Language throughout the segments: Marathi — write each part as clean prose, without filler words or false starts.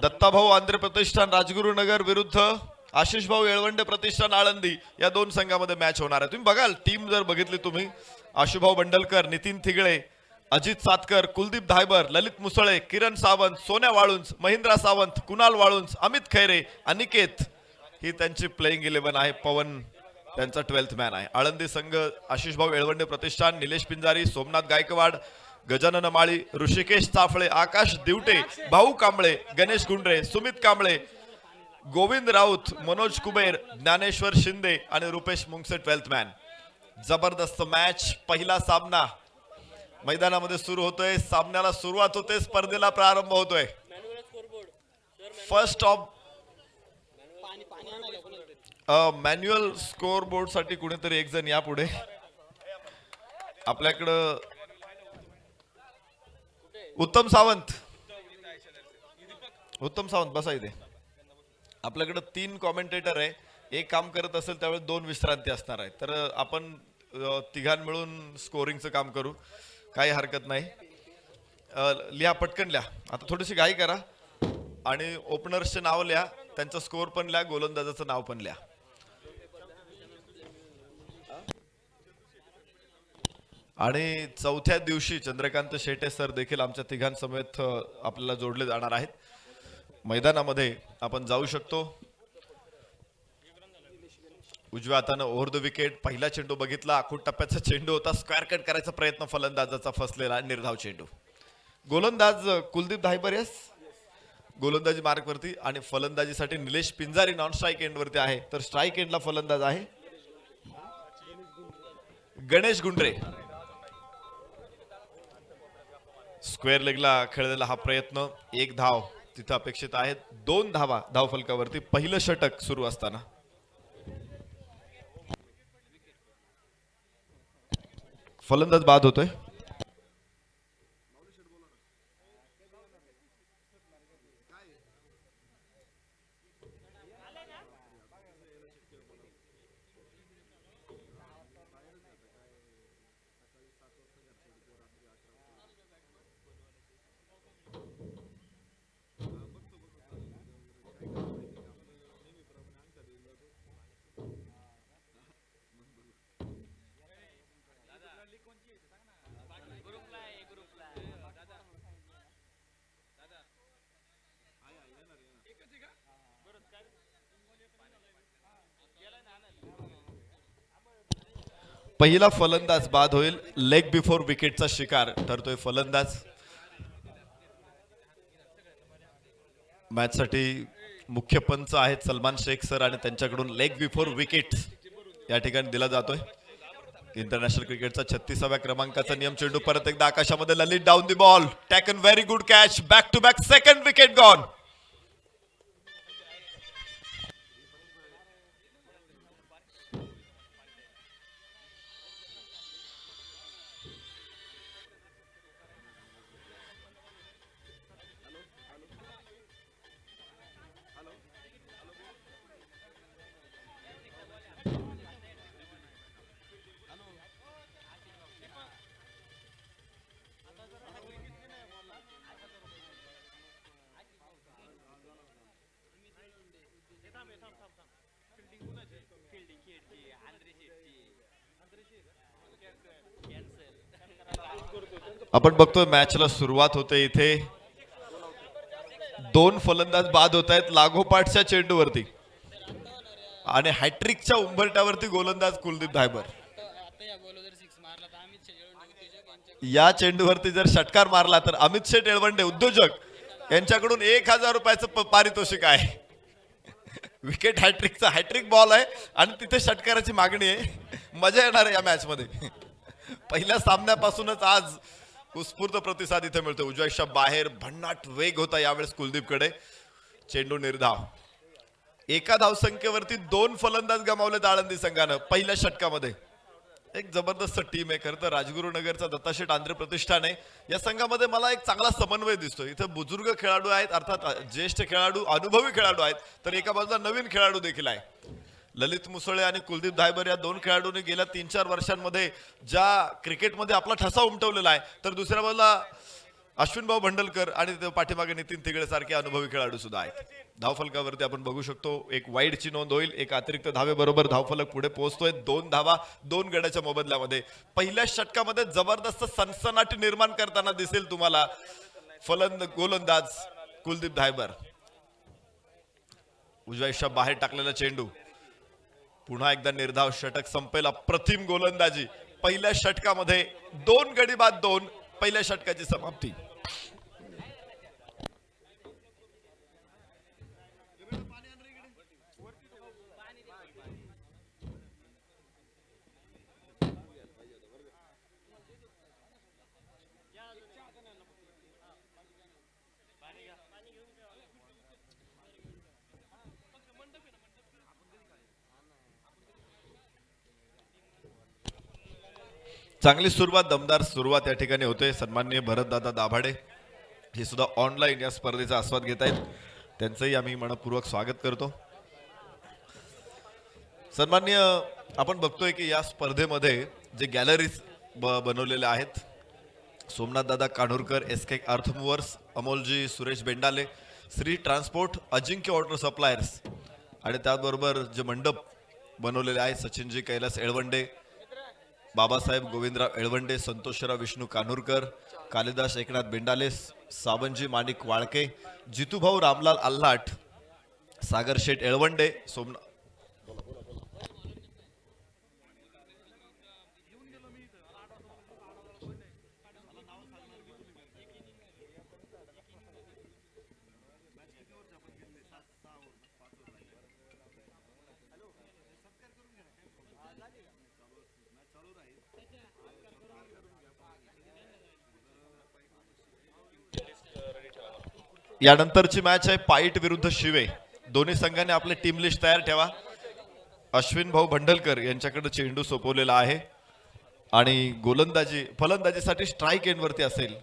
दत्ताभाऊ आंध्र प्रतिष्ठान राजगुरुनगर विरुद्ध आशिष भाऊ येळवंडे प्रतिष्ठान आळंदी या दोन संघामध्ये मॅच होणार आहे. तुम्ही बघाल टीम जर बघितली तुम्ही, आशुभाऊ बंडलकर, नितीन थिगळे, अजित सातकर, कुलदीप धायबर, ललित मुसळे, किरण सावंत, सोन्या वाळुंज, महेंद्रा सावंत, कुणाल वाळुंज, अमित खैरे, अनिकेत ही त्यांची प्लेइंग 11 आहे. पवन त्यांचा 12th मॅन आहे. आळंदी संघ आशिष भाऊ येळवंडे प्रतिष्ठान, निलेश पिंजारी, सोमनाथ गायकवाड, गजानन माळी, ऋषिकेश चाफळे, आकाश दिवटे, भाऊ कांबळे, गणेश गुंडरे, सुमित कांबळे, गोविंद राऊत, मनोज कुबेर, ज्ञानेश्वर शिंदे आणि रुपेश मुंगसे 12th मॅन. जबरदस्त मॅच. पहिला सामना मैदानामध्ये सुरू होतोय. सामन्याला सुरुवात होते, स्पर्धेला प्रारंभ होतोय. First of manual score board साठी कुणीतरी एक जण या पुढे. आपल्याकडं उत्तम सावंत, उत्तम सावंत बसा इथे. आपल्याकडे 3 कॉमेंटेटर आहे. एक काम करत असेल त्यावेळेस 2 विश्रांती असणार आहे. तर आपण तिघां मिळून स्कोरिंगचं काम करू, काही हरकत नाही. लिहा, पटकन लिहा. आता थोडीशी घाई करा आणि ओपनर्सचे नाव लिहा, त्यांचा स्कोर पण लिहा, गोलंदाजाचं नाव पण लिहा. आणि चौथ्या दिवशी चंद्रकांत शेटे सर देखील आमच्या तिघांसमेत आपल्याला जोडले जाणार आहेत. मैदानामध्ये आपण जाऊ शकतो. उजव्या हातानं ओव्हर द विकेट. पहिला चेंडू बघितला, आखूड टप्प्याचा चेंडू होता. स्क्वेअर कट करायचा प्रयत्न फलंदाजाचा फसलेला, निर्धाव चेंडू. गोलंदाज कुलदीप धायबर येस गोलंदाजी मार्क वरती आणि फलंदाजीसाठी Nilesh Pinjari non strike end वरती आहे. तर स्ट्राईक एंडला फलंदाज आहे गणेश गुंडरे. स्क्वेअर लेगला खेळलेला हा प्रयत्न, 1 धाव तिथं अपेक्षित आहेत. 2 धावा धावफलकावरती. पहिलं षटक सुरू असताना फलंदाज बाद होतोय. पहिला फलंदाज बाद होईल. लेग बिफोर विकेटचा शिकार ठरतोय फलंदाज. मॅच साठी मुख्य पंच आहेत सलमान शेख सर आणि त्यांच्याकडून लेग बिफोर विकेट या ठिकाणी दिला जातोय. इंटरनॅशनल क्रिकेटचा 36व्या क्रमांकाचा नियम. चेंडू परत एकदा आकाशामध्ये, Lalit down the ball, taken, very good catch, back to back second wicket gone. आपण बघतोय मॅचला सुरुवात होते. इथे 2 फलंदाज बाद होत आहेत लागोपाठच्या चेंडूवरती आणि हॅट्रिकच्या उंबरट्यावरती गोलंदाज कुलदीप धायबर. या चेंडूवरती जर षटकार मारला तर अमित शेठ येळवंडे उद्योजक यांच्याकडून 1000 रुपयाचं पारितोषिक आहे. विकेट हॅट्रिकचा हॅट्रिक बॉल आहे आणि तिथे षटकाराची मागणी आहे. मजा येणार आहे या मॅच मध्ये. पहिल्या सामन्यापासूनच आज उत्स्फूर्त प्रतिसाद इथे मिळतो. उजव्याच्या बाहेर भन्नाट वेग होता यावेळेस कुलदीपकडे. चेंडू निर्धाव. एका धावसंख्येवरती 2 फलंदाज गमावलेत आळंदी संघानं पहिल्या षटकामध्ये. एक जबरदस्त टीम आहे. खरं तर राजगुरुनगरचा दत्ताशेठ आंध्र प्रतिष्ठान आहे. या संघामध्ये मला एक चांगला समन्वय दिसतो. इथे बुजुर्ग खेळाडू आहेत, अर्थात ज्येष्ठ खेळाडू, अनुभवी खेळाडू आहेत, तर एका बाजूला नवीन खेळाडू देखील आहे. ललित मुसळे आणि कुलदीप धायबर या 2 खेळाडूंनी गेल्या 3-4 वर्षांमध्ये ज्या क्रिकेटमध्ये आपला ठसा उमटवलेला आहे, तर दुसऱ्या बाजूला अश्विनभाऊ भंडलकर आणि ते पाठीमागे नितीन तिगळे सारखे अनुभवी खेळाडू सुद्धा आहेत. धावफलकावरती आपण बघू शकतो एक वाईडची नोंद होईल, एक अतिरिक्त धावेबरोबर धावफलक पुढे पोहोचतोय. 2 धावा 2 गड्याच्या मोबदल्यामध्ये. पहिल्या षटकामध्ये जबरदस्त सनसनाटी निर्माण करताना दिसेल तुम्हाला गोलंदाज कुलदीप धायबर. उजव्या हिशा बाहेर टाकलेला चेंडू पुन्हा एकदा निर्धाव षटक संपेल. अप्रतिम गोलंदाजी पहिल्या षटकामध्ये 2 गडी बाद 2. पहिल्या षटकाची समाप्ती. चांगली सुरुवात, दमदार सुरुवात या ठिकाणी होते. सन्माननीय भरतदादा दाभाडे हे सुद्धा ऑनलाईन या स्पर्धेचा आस्वाद घेत आहेत. त्यांचंही आम्ही मनपूर्वक स्वागत करतो. सन्माननीय आपण बघतोय की या स्पर्धेमध्ये जे गॅलरीज बनवलेले आहेत, सोमनाथ दादा कान्होरकर, SK अर्थ मूव्हर्स, अमोलजी सुरेश बेंडाले, श्री ट्रान्सपोर्ट, अजिंक्य वॉटर सप्लायर्स आणि त्याचबरोबर जे मंडप बनवलेले आहेत, सचिनजी कैलास एळवंडे, बाबासाहेब गोविंदराव एळवंडे, संतोषराव विष्णू कान्होरकर, कालिदास एकनाथ बेंडाले, सावंजी माणिक वाळके, जितूभाऊ रामलाल आल्हाट, सागर शेठ एळवंडे, यानंतरची मॅच आहे पाईट विरुद्ध शिवे. दोन्ही संघाने आपले टीम लिस्ट तयार ठेवा. अश्विन भाऊ भंडलकर यांच्याकडे चेंडू सोपवलेला आहे आणि गोलंदाजी फलंदाजीसाठी स्ट्राईक एंड वरती असेल.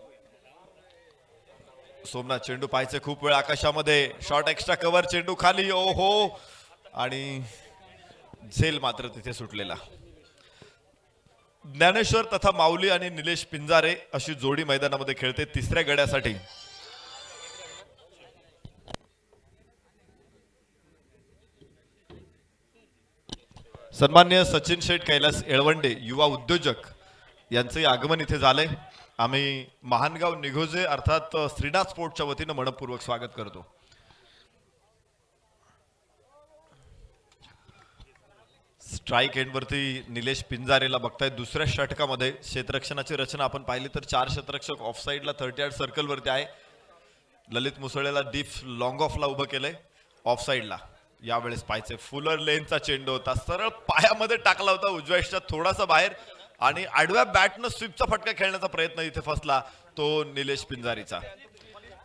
सोमनाथ चेंडू पाहायचे खूप वेळ आकाशामध्ये, शॉर्ट एक्स्ट्रा कव्हर, चेंडू खाली, ओहो, आणि झेल मात्र तिथे सुटलेला. ज्ञानेश्वर तथा माऊली आणि निलेश पिंजारे अशी जोडी मैदानामध्ये खेळते तिसऱ्या गड्यासाठी. सन्मान्य सचिन शेठ कैलास एळवंडे युवा उद्योजक यांचे आगमन इथे झाले. आम्ही महानगाव निघोजे अर्थात श्रीनाथ स्पोर्टच्या वतीनं मनपूर्वक स्वागत करतो. स्ट्राईक एंड वरती निलेश पिंजारेला बघताय. दुसऱ्या षटकामध्ये क्षेत्ररक्षणाची रचना आपण पाहिली तर 4 क्षेत्ररक्षक ऑफ साइडला 30 सर्कल वरती आहे. ललित मुसळेला डीप लॉंग ऑफला उभं केलंय ऑफ साइडला. यावेळेस पाहायचे फुलर लेनचा चेंडू होता, सरळ पायामध्ये टाकला होता उजव्या हिशा थोडासा बाहेर आणि आडव्या बॅटनं स्वीपचा फटका खेळण्याचा प्रयत्न इथे फसला तो निलेश पिंजारीचा.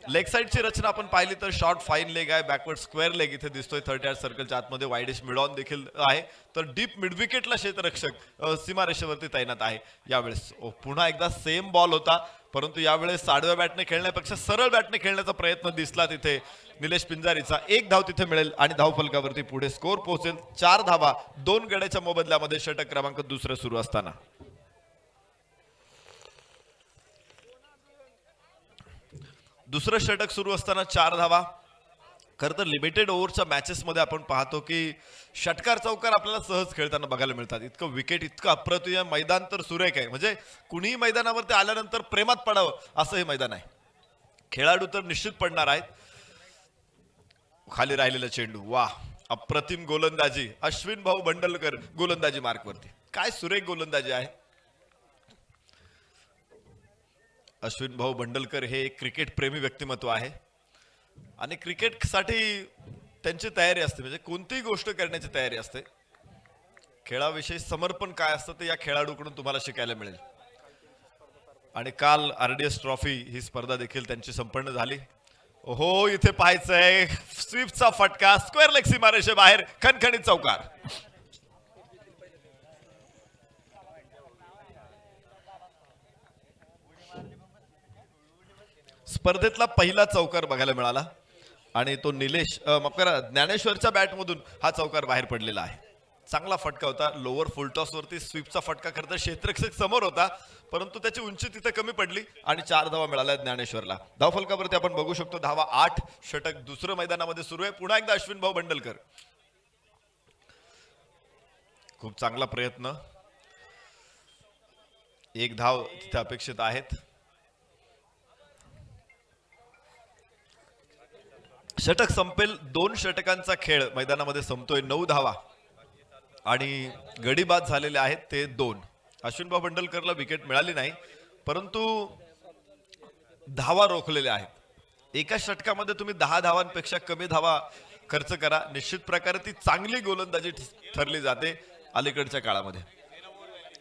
लेग साइडची रचना आपण पाहिली तर शॉर्ट फाईन लेग आहे, बॅकवर्ड स्क्वेअर लेग इथे दिसतोय 30 सर्कलच्या आतमध्ये. वाईडिश मिड ऑन देखील आहे. तर डीप मिड विकेटला क्षेत्ररक्षक सीमारेषेवरती तैनात आहे. यावेळेस पुन्हा एकदा सेम बॉल होता, परंतु यावेळेस आडव्या बॅटने खेळण्यापेक्षा सरळ बॅटने खेळण्याचा प्रयत्न दिसला तिथे निलेश पिंजारीचा. 1 धाव तिथे मिळेल आणि धावफलकावरती पुढे स्कोर पोहोचेल. 4 धावा 2 गड्याच्या मोबदल्यामध्ये षटक क्रमांक 2 सुरू असताना. दुसरं षटक सुरू असताना 4 धावा. खरं तर लिमिटेड ओव्हरच्या मॅचेस मध्ये आपण पाहतो की षटकार चौकार आपल्याला सहज खेळताना बघायला मिळतात. इतकं विकेट, इतकं अप्रतिम मैदान तर सुरेख आहे. म्हणजे कुणीही मैदानावरती आल्यानंतर प्रेमात पडावं असं हे मैदान आहे. खेळाडू तर निश्चित पडणार आहेत. खाली राहिलेला चेंडू, वा, अप्रतिम गोलंदाजी. अश्विन भाऊ भंडलकर गोलंदाजी मार्कवरती. काय सुरेख गोलंदाजी आहे. अश्विन भाऊ भंडलकर हे एक क्रिकेट प्रेमी व्यक्तिमत्व आहे आणि क्रिकेटसाठी त्यांची तयारी असते, म्हणजे कोणतीही गोष्ट करण्याची तयारी असते. खेळाविषयी समर्पण काय असतं ते या खेळाडूकडून तुम्हाला शिकायला मिळेल. आणि काल RDS ट्रॉफी ही स्पर्धा देखील त्यांची संपन्न झाली. हो, इथे पाहायचंय स्वीपचा फटका, स्क्वेअर लेग सीमारेषे बाहेर, खणखणीत चौकार. स्पर्धेतला पहिला चौकार बघायला मिळाला आणि तो निलेश माफ करा ज्ञानेश्वरच्या बॅटमधून हा चौकार बाहेर पडलेला आहे. चांगला फटका होता. लोअर फुलटॉस वरती स्वीपचा फटका खरं तर क्षेत्ररक्षक समोर होता, परंतु त्याची उंची तिथे कमी पडली आणि 4 धावा मिळाल्या ज्ञानेश्वरला. धावफलकावरती आपण बघू शकतो धावा 8. षटक दुसरं मैदानामध्ये सुरू आहे. पुन्हा एकदा अश्विन भाऊ बंडलकर. खूप चांगला प्रयत्न. एक धाव तिथे अपेक्षित आहेत. षटक संपेल. 2 षटकांचा खेळ मैदानामध्ये संपतोय. 9 धावा आणि गडी बाद झालेले आहेत ते 2. अश्विनभाऊ बंडलकरला विकेट मिळाली नाही, परंतु धावा रोखलेल्या आहेत. एका षटकामध्ये तुम्ही 10 धावांपेक्षा कमी धावा खर्च करा, निश्चित प्रकारे ती चांगली गोलंदाजी ठरली जाते अलीकडच्या काळामध्ये.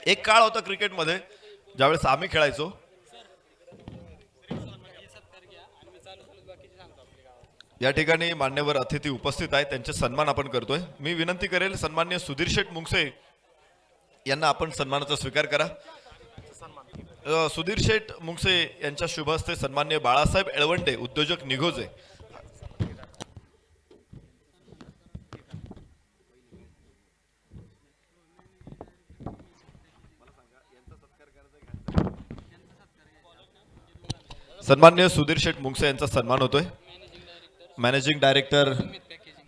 एक काळ होता क्रिकेटमध्ये ज्यावेळेस आम्ही खेळायचो, या ठिकाणी मान्यवर अतिथी उपस्थित आहेत, त्यांचे सन्मान आपण करतोय. मी विनंती करेल सन्माननीय सुधीर शेठ मुंगसे यांना आपण सन्मानाचा स्वीकार करा. सुधीर शेठ मुंगसे यांच्या शुभ हस्ते सन्माननीय बाळासाहेब एळवंडे उद्योजक निघोजे सन्माननीय सुधीर शेठ मुंगसे यांचा सन्मान होतोय. मॅनेजिंग डायरेक्टर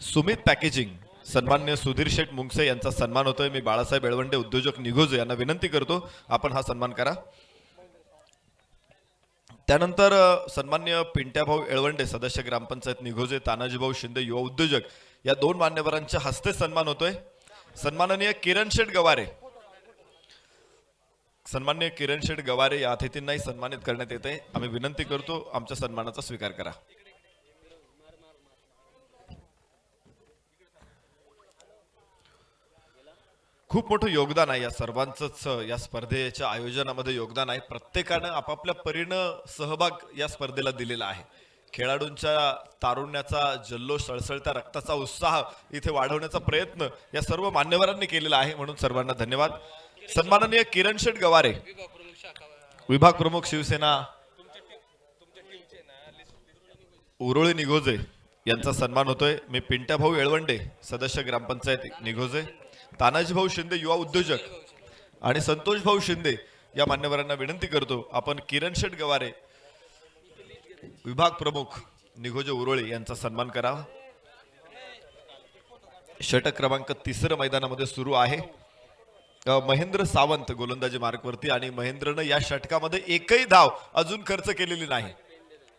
सुमित पॅकेजिंग सन्माननीय सुधीर शेठ मुंगसे यांचा सन्मान होतोय. मी बाळासाहेब एळवंडे उद्योजक निघोजे यांना विनंती करतो आपण हा सन्मान करा. त्यानंतर सन्माननीय पिंट्याभाऊ एळवंडे सदस्य ग्रामपंचायत निघोजे, तानाजीभाऊ शिंदे युवा उद्योजक या 2 मान्यवरांच्या हस्ते सन्मान होतोय. सन्माननीय किरण शेठ गवारे, सन्माननीय किरण शेठ गवारे या अतिथींनाही सन्मानित करण्यात येते. आम्ही विनंती करतो आमच्या सन्मानाचा स्वीकार करा. खूप मोठं योगदान आहे या सर्वांचंच या स्पर्धेच्या आयोजनामध्ये योगदान आहे. प्रत्येकानं आपापल्या परीनं सहभाग या स्पर्धेला दिलेला आहे. खेळाडूंच्या तारुण्याचा जल्लोष, सळसळत्या रक्ताचा उत्साह इथे वाढवण्याचा प्रयत्न या सर्व मान्यवरांनी केलेला आहे, म्हणून सर्वांना धन्यवाद. सन्माननीय किरण शेठ गवारे विभाग प्रमुख शिवसेना उरोळी निघोजे यांचा सन्मान होतोय. मी पिंट्याभाऊ एळवंडे सदस्य ग्रामपंचायत निघोजे, तानाजीभाऊ शिंदे युवा उद्योजक आणि संतोषभाऊ शिंदे या मान्यवरांना विनंती करतो आपण किरण शेठ गवारे विभाग प्रमुख निघोजे उरोळी यांचा सन्मान करावा. षटक क्रमांक 3 मैदानामध्ये सुरू आहे. महेंद्र सावंत गोलंदाजी मार्कवरती आणि महेंद्रनं या षटकामध्ये एकही धाव अजून खर्च केलेली नाही.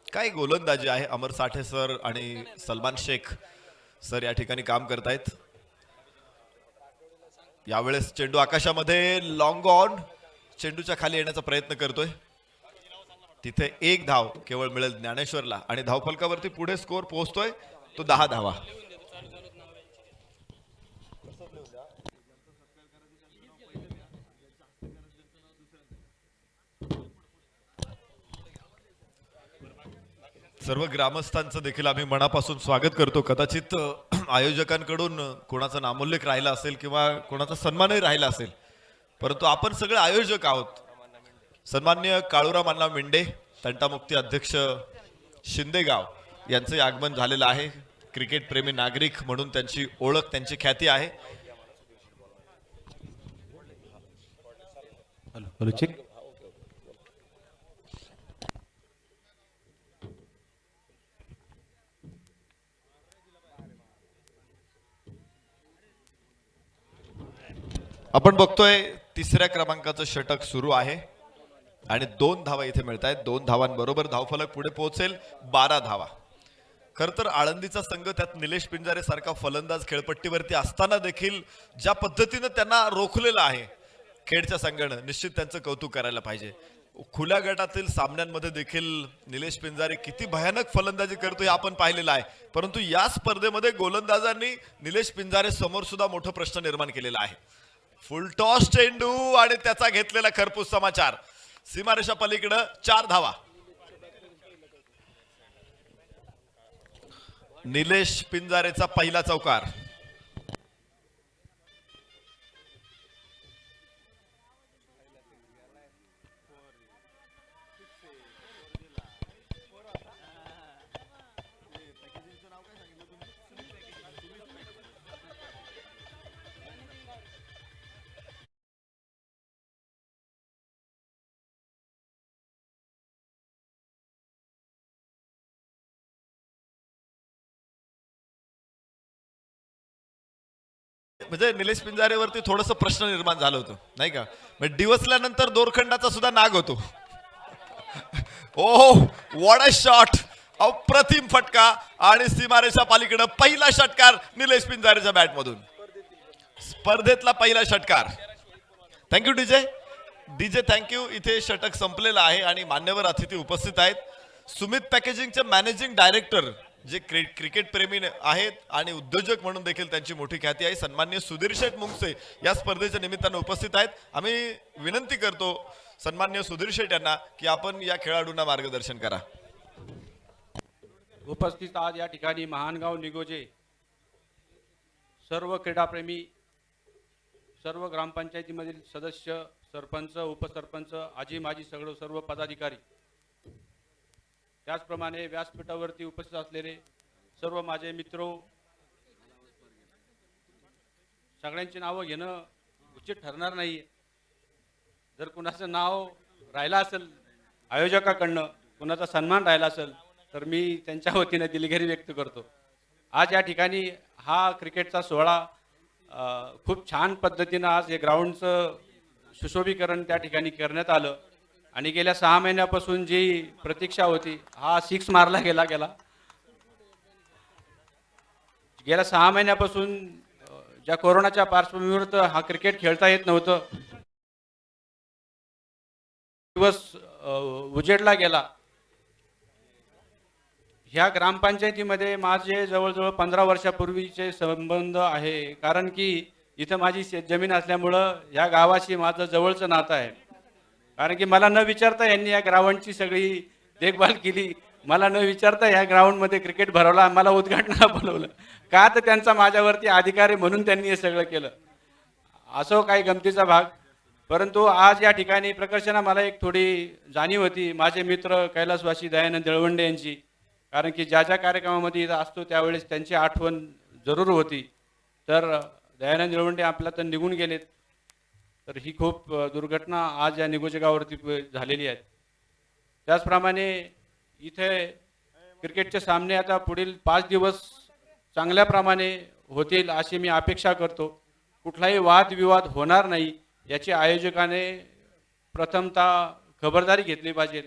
काय गोलंदाजी आहे. अमर साठे सर आणि सलमान शेख सर या ठिकाणी काम करतायत. यावेळेस चेंडू आकाशामध्ये लॉंग ऑन, चेंडूच्या खाली येण्याचा प्रयत्न करतोय. तिथे एक धाव केवळ मिळेल ज्ञानेश्वरला आणि धावफलकावरती पुढे स्कोर पोहोचतोय तो 10 धावा. सर्व ग्रामस्थांचं देखील आम्ही मनापासून स्वागत करतो. कदाचित आयोजकांकडून कोणाचा नामोल्लेख राहिला असेल किंवा कोणाचा सन्मानही राहिला असेल, परंतु आपण सगळे आयोजक आहोत. सन्माननीय काळूराम अण्णा मेंढे तंटामुक्ती अध्यक्ष शिंदेगाव यांचे आगमन झालेलं आहे. क्रिकेट प्रेमी नागरिक म्हणून त्यांची ओळख, त्यांची ख्याती आहे. आपण बघतोय 3ऱ्या क्रमांकाचं षटक सुरू आहे आणि 2 धावा इथे मिळत आहेत. 2 धावांबरोबर धावफलक पुढे पोहोचेल 12 धावा. खरं तर आळंदीचा संघ, त्यात निलेश पिंजारे सारखा फलंदाज खेळपट्टीवरती असताना देखील ज्या पद्धतीनं त्यांना रोखलेलं आहे खेळच्या संघानं, निश्चित त्यांचं कौतुक करायला पाहिजे. खुल्या गटातील सामन्यांमध्ये देखील निलेश पिंजारे किती भयानक फलंदाजी करतो हे आपण पाहिलेलं आहे, परंतु या स्पर्धेमध्ये गोलंदाजांनी निलेश पिंजारे समोर सुद्धा मोठा प्रश्न निर्माण केलेला आहे. फुलटॉस चेंडू आणि त्याचा घेतलेला खरपूस समाचार. सीमारेषा पलीकडे 4 धावा. निलेश पिंजारेचा पहिला चौकार. म्हणजे निलेश पिंजारेवरती थोडंसं प्रश्न निर्माण झालं होतं नाही का, म्हणजे डिवसल्यानंतर दोरखंडाचा सुद्धा नाग होतो. ओह व्हॉट अ शॉट, अप्रतिम फटका आणि सीमारेषा पलीकडे पहिला षटकार निलेश पिंजारेच्या बॅटमधून, स्पर्धेतला पहिला षटकार. Thank you DJ. DJ thank you. इथे षटक संपलेलं आहे आणि मान्यवर अतिथी उपस्थित आहेत. सुमित पॅकेजिंगचे मॅनेजिंग डायरेक्टर जे क्रिकेट प्रेमी आहेत आणि उद्योजक म्हणून देखील त्यांची मोठी ख्याती आहे, सन्माननीय सुधीर शेठ मुंगसे या स्पर्धेच्या निमित्तानं उपस्थित आहेत. आम्ही विनंती करतो सन्माननीय सुधीर शेठ यांना की आपण या खेळाडूंना मार्गदर्शन करा. उपस्थित आज या ठिकाणी महानगाव निगोजे सर्व क्रीडाप्रेमी, सर्व ग्रामपंचायतीमधील सदस्य, सरपंच, उपसरपंच, आजी माजी सर्व पदाधिकारी, त्याचप्रमाणे व्यासपीठावरती उपस्थित असलेले सर्व माझे मित्र, सगळ्यांची नावं घेणं उचित ठरणार नाही. जर कुणाचं नाव राहिलं असेल आयोजकाकडनं, कुणाचा सन्मान राहिला असेल तर मी त्यांच्या वतीने दिलगिरी व्यक्त करतो. आज या ठिकाणी हा क्रिकेटचा सोहळा खूप छान पद्धतीनं आज हे ग्राउंडचं सुशोभीकरण त्या ठिकाणी करण्यात आलं आणि गेल्या 6 महिन्यापासून जी प्रतीक्षा होती, हा 6 मारला गेला. गेल्या 6 महिन्यापासून ज्या कोरोनाच्या पार्श्वभूमीवर हा क्रिकेट खेळता येत नव्हतं, दिवस उजेडला गेला. ह्या ग्रामपंचायतीमध्ये माझे जवळजवळ 15 वर्षापूर्वीचे संबंध आहे, कारण की इथं माझी शेतजमीन असल्यामुळं ह्या गावाशी माझं जवळचं नातं आहे. कारण की मला न विचारता यांनी या ग्राउंडची सगळी देखभाल केली, मला न विचारता ह्या ग्राउंडमध्ये क्रिकेट भरवला, मला उद्घाटनाला बोलवलं. का तर त्यांचा माझ्यावरती अधिकार आहे म्हणून त्यांनी हे सगळं केलं. असो काही गमतीचा भाग. परंतु आज या ठिकाणी प्रकर्षानं मला एक थोडी जाणीव होती माझे मित्र कैलासवासी दयानंद निळवंडे यांची, कारण की ज्या ज्या कार्यक्रमामध्ये इथं असतो त्यावेळेस त्यांची आठवण जरूर होती. तर दयानंद निळवंडे आपल्या तर निघून गेलेत, तर ही खूप दुर्घटना आज या निगोजे गावावरती झालेली आहे. त्याचप्रमाणे इथे क्रिकेटचे सामने आता पुढील 5 दिवस चांगल्या प्रमाणे होतील अशी मी अपेक्षा करतो. कुठलाही वादविवाद होणार नाही याची आयोजकाने प्रथमतः खबरदारी घेतली पाहिजे.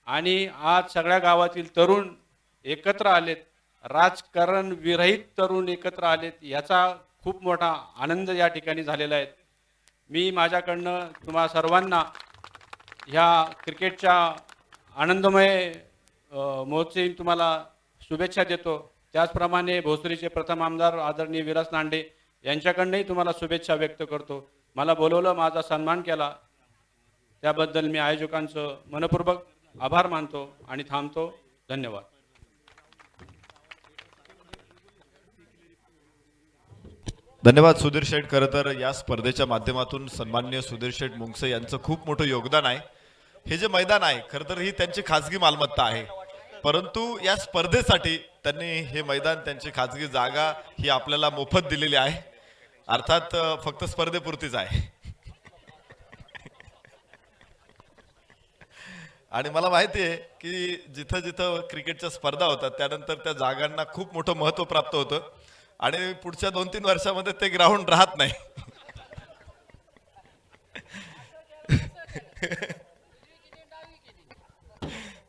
आणि आज सगळ्या गावातील तरुण एकत्र आलेत, राजकारण विरहित तरुण एकत्र आलेत, याचा खूप मोठा आनंद या ठिकाणी झालेला आहे. मी माझ्याकडनं तुम्हा सर्वांना ह्या क्रिकेटच्या आनंदमय महोत्सवी तुम्हाला शुभेच्छा देतो. त्याचप्रमाणे भोसरीचे प्रथम आमदार आदरणीय विलास नांडे यांच्याकडनंही तुम्हाला शुभेच्छा व्यक्त करतो. मला बोलवलं, माझा सन्मान केला, त्याबद्दल मी आयोजकांचं मनपूर्वक आभार मानतो आणि थांबतो. धन्यवाद. धन्यवाद सुधीर शेठ. खरं तर या स्पर्धेच्या माध्यमातून सन्माननीय सुधीर शेठ मुंगसे यांचं खूप मोठं योगदान आहे. हे जे मैदान आहे खरं तर ही त्यांची खाजगी मालमत्ता आहे, परंतु या स्पर्धेसाठी त्यांनी हे मैदान, त्यांची खाजगी जागा ही आपल्याला मोफत दिलेली आहे. अर्थात फक्त स्पर्धेपुरतीच आहे. आणि मला माहिती आहे की जिथं जिथं क्रिकेटच्या स्पर्धा होतात त्यानंतर त्या जागांना खूप मोठं महत्त्व प्राप्त होतं आणि पुढच्या 2-3 वर्षामध्ये ते ग्राउंड राहत नाही.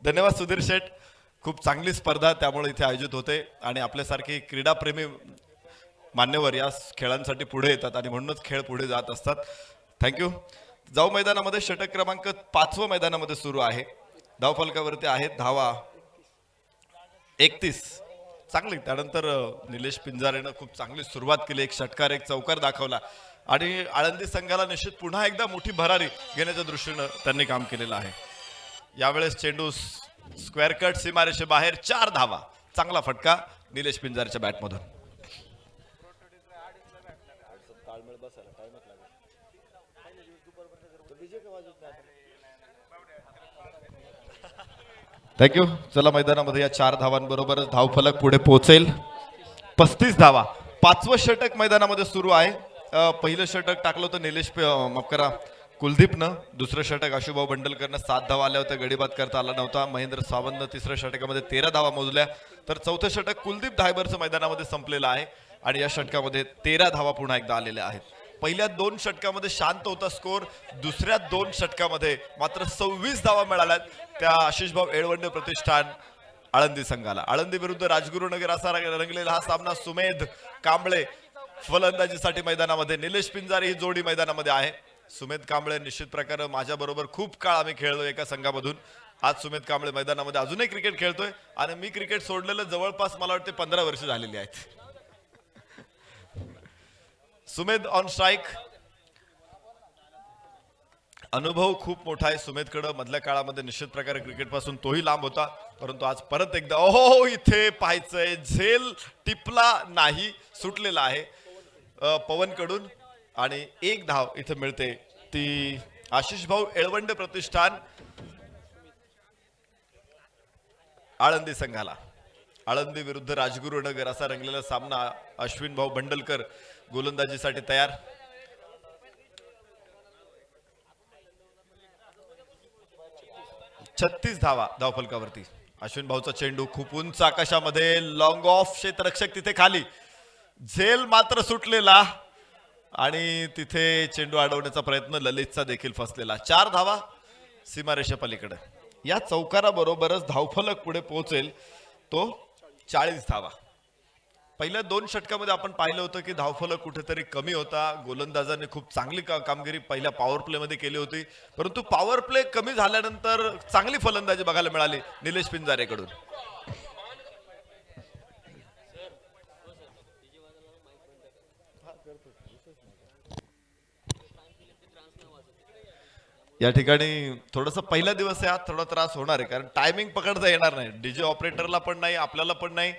धन्यवाद सुधीर शेठ. खूप चांगली स्पर्धा त्यामुळे इथे आयोजित होते आणि आपल्यासारखे क्रीडाप्रेमी मान्यवर या खेळांसाठी पुढे येतात आणि म्हणूनच खेळ पुढे जात असतात. थँक्यू. जाऊ मैदानामध्ये षटक क्रमांक 5 मैदानामध्ये सुरू आहे. धावफलकावरती आहेत धावा 31. चांगली. त्यानंतर निलेश पिंजारेनं खूप चांगली सुरुवात केली, एक षटकार एक चौकार दाखवला आणि आळंदी संघाला निश्चित पुन्हा एकदा मोठी भरारी घेण्याच्या दृष्टीनं त्यांनी काम केलेलं आहे. यावेळेस चेंडू स्क्वेअर कट सीमारेषे बाहेर, 4 धावा. चांगला फटका निलेश पिंजारेच्या बॅटमधून. थँक्यू. चला मैदानामध्ये या 4 धावांबरोबरच धावफलक पुढे पोहोचेल. 35 धावा. 5वं षटक मैदानामध्ये सुरू आहे. पहिलं षटक टाकलं होतं निलेश माफ करा कुलदीपनं. दुसरं षटक आशुभाऊ बंडलकरनं 7 धावा आल्या होत्या, गडीबाद करता आला नव्हता. महेंद्र सावंतनं तिसऱ्या षटकामध्ये 13 धावा मोजल्या. तर चौथं षटक कुलदीप धायबरचं मैदानामध्ये संपलेलं आहे. आणि या षटकामध्ये 13 धावा पुन्हा एकदा आलेल्या आहेत. पहिल्या 2 षटकामध्ये शांत होता स्कोर, दुसऱ्या 2 षटकामध्ये मात्र 26 धावा मिळाल्यात त्या आशिष भाऊ येळवंडे प्रतिष्ठान आळंदी संघाला. आळंदी विरुद्ध राजगुरुनगर असा रंगलेला हा सामना. सुमेध कांबळे फलंदाजीसाठी मैदानामध्ये, निलेश पिंजारी ही जोडी मैदानामध्ये आहे. सुमेध कांबळे निश्चित प्रकारे माझ्या बरोबर खूप काळ आम्ही खेळलो एका संघामधून. आज सुमेध कांबळे मैदानामध्ये अजूनही क्रिकेट खेळतोय आणि मी क्रिकेट सोडलेलं जवळपास मला वाटते 15 वर्ष झालेली आहेत. Sumedh on strike. अनुभव खूप मोठा आहे सुमेधकडे. मधल्या काळामध्ये निश्चित प्रकारे क्रिकेट पासून तोही लांब होता, परंतु आज परत एकदा ओहो इथे पाहायचंय, झेल टिपला नाही, सुटलेला आहे पवन कडून आणि 1 धाव इथे मिळते ती आशिष भाऊ येळवंडे प्रतिष्ठान आळंदी संघाला. आळंदी विरुद्ध राजगुरुनगर असा रंगलेला सामना. अश्विन भाऊ बंडलकर गोलंदाजीसाठी तयार. छत्तीस धावा धावफलकावरती. अश्विन भाऊचा चेंडू खूप उंच आकाशामध्ये, लॉंग ऑफ, क्षेत्ररक्षक तिथे खाली, झेल मात्र सुटलेला आणि तिथे चेंडू अडवण्याचा प्रयत्न ललितचा देखील फसलेला. 4 धावा सीमारेषा पलीकडे. या चौकाराबरोबरच धावफलक पुढे पोहोचेल तो 40 धावा. पहिल्या 2 षटकामध्ये आपण पाहिलं होतं की धावफलक कुठेतरी कमी होता. गोलंदाजांनी खूप चांगली कामगिरी पहिल्या पॉवर प्ले मध्ये केली होती, परंतु पॉवर प्ले कमी झाल्यानंतर चांगली फलंदाजी बघायला मिळाली निलेश पिंजारेकडून. या ठिकाणी थोडस पहिला दिवस आहे, आज थोडा त्रास होणार आहे कारण टायमिंग पकडता येणार नाही. डीजे ऑपरेटरला पण नाही, आपल्याला पण नाही.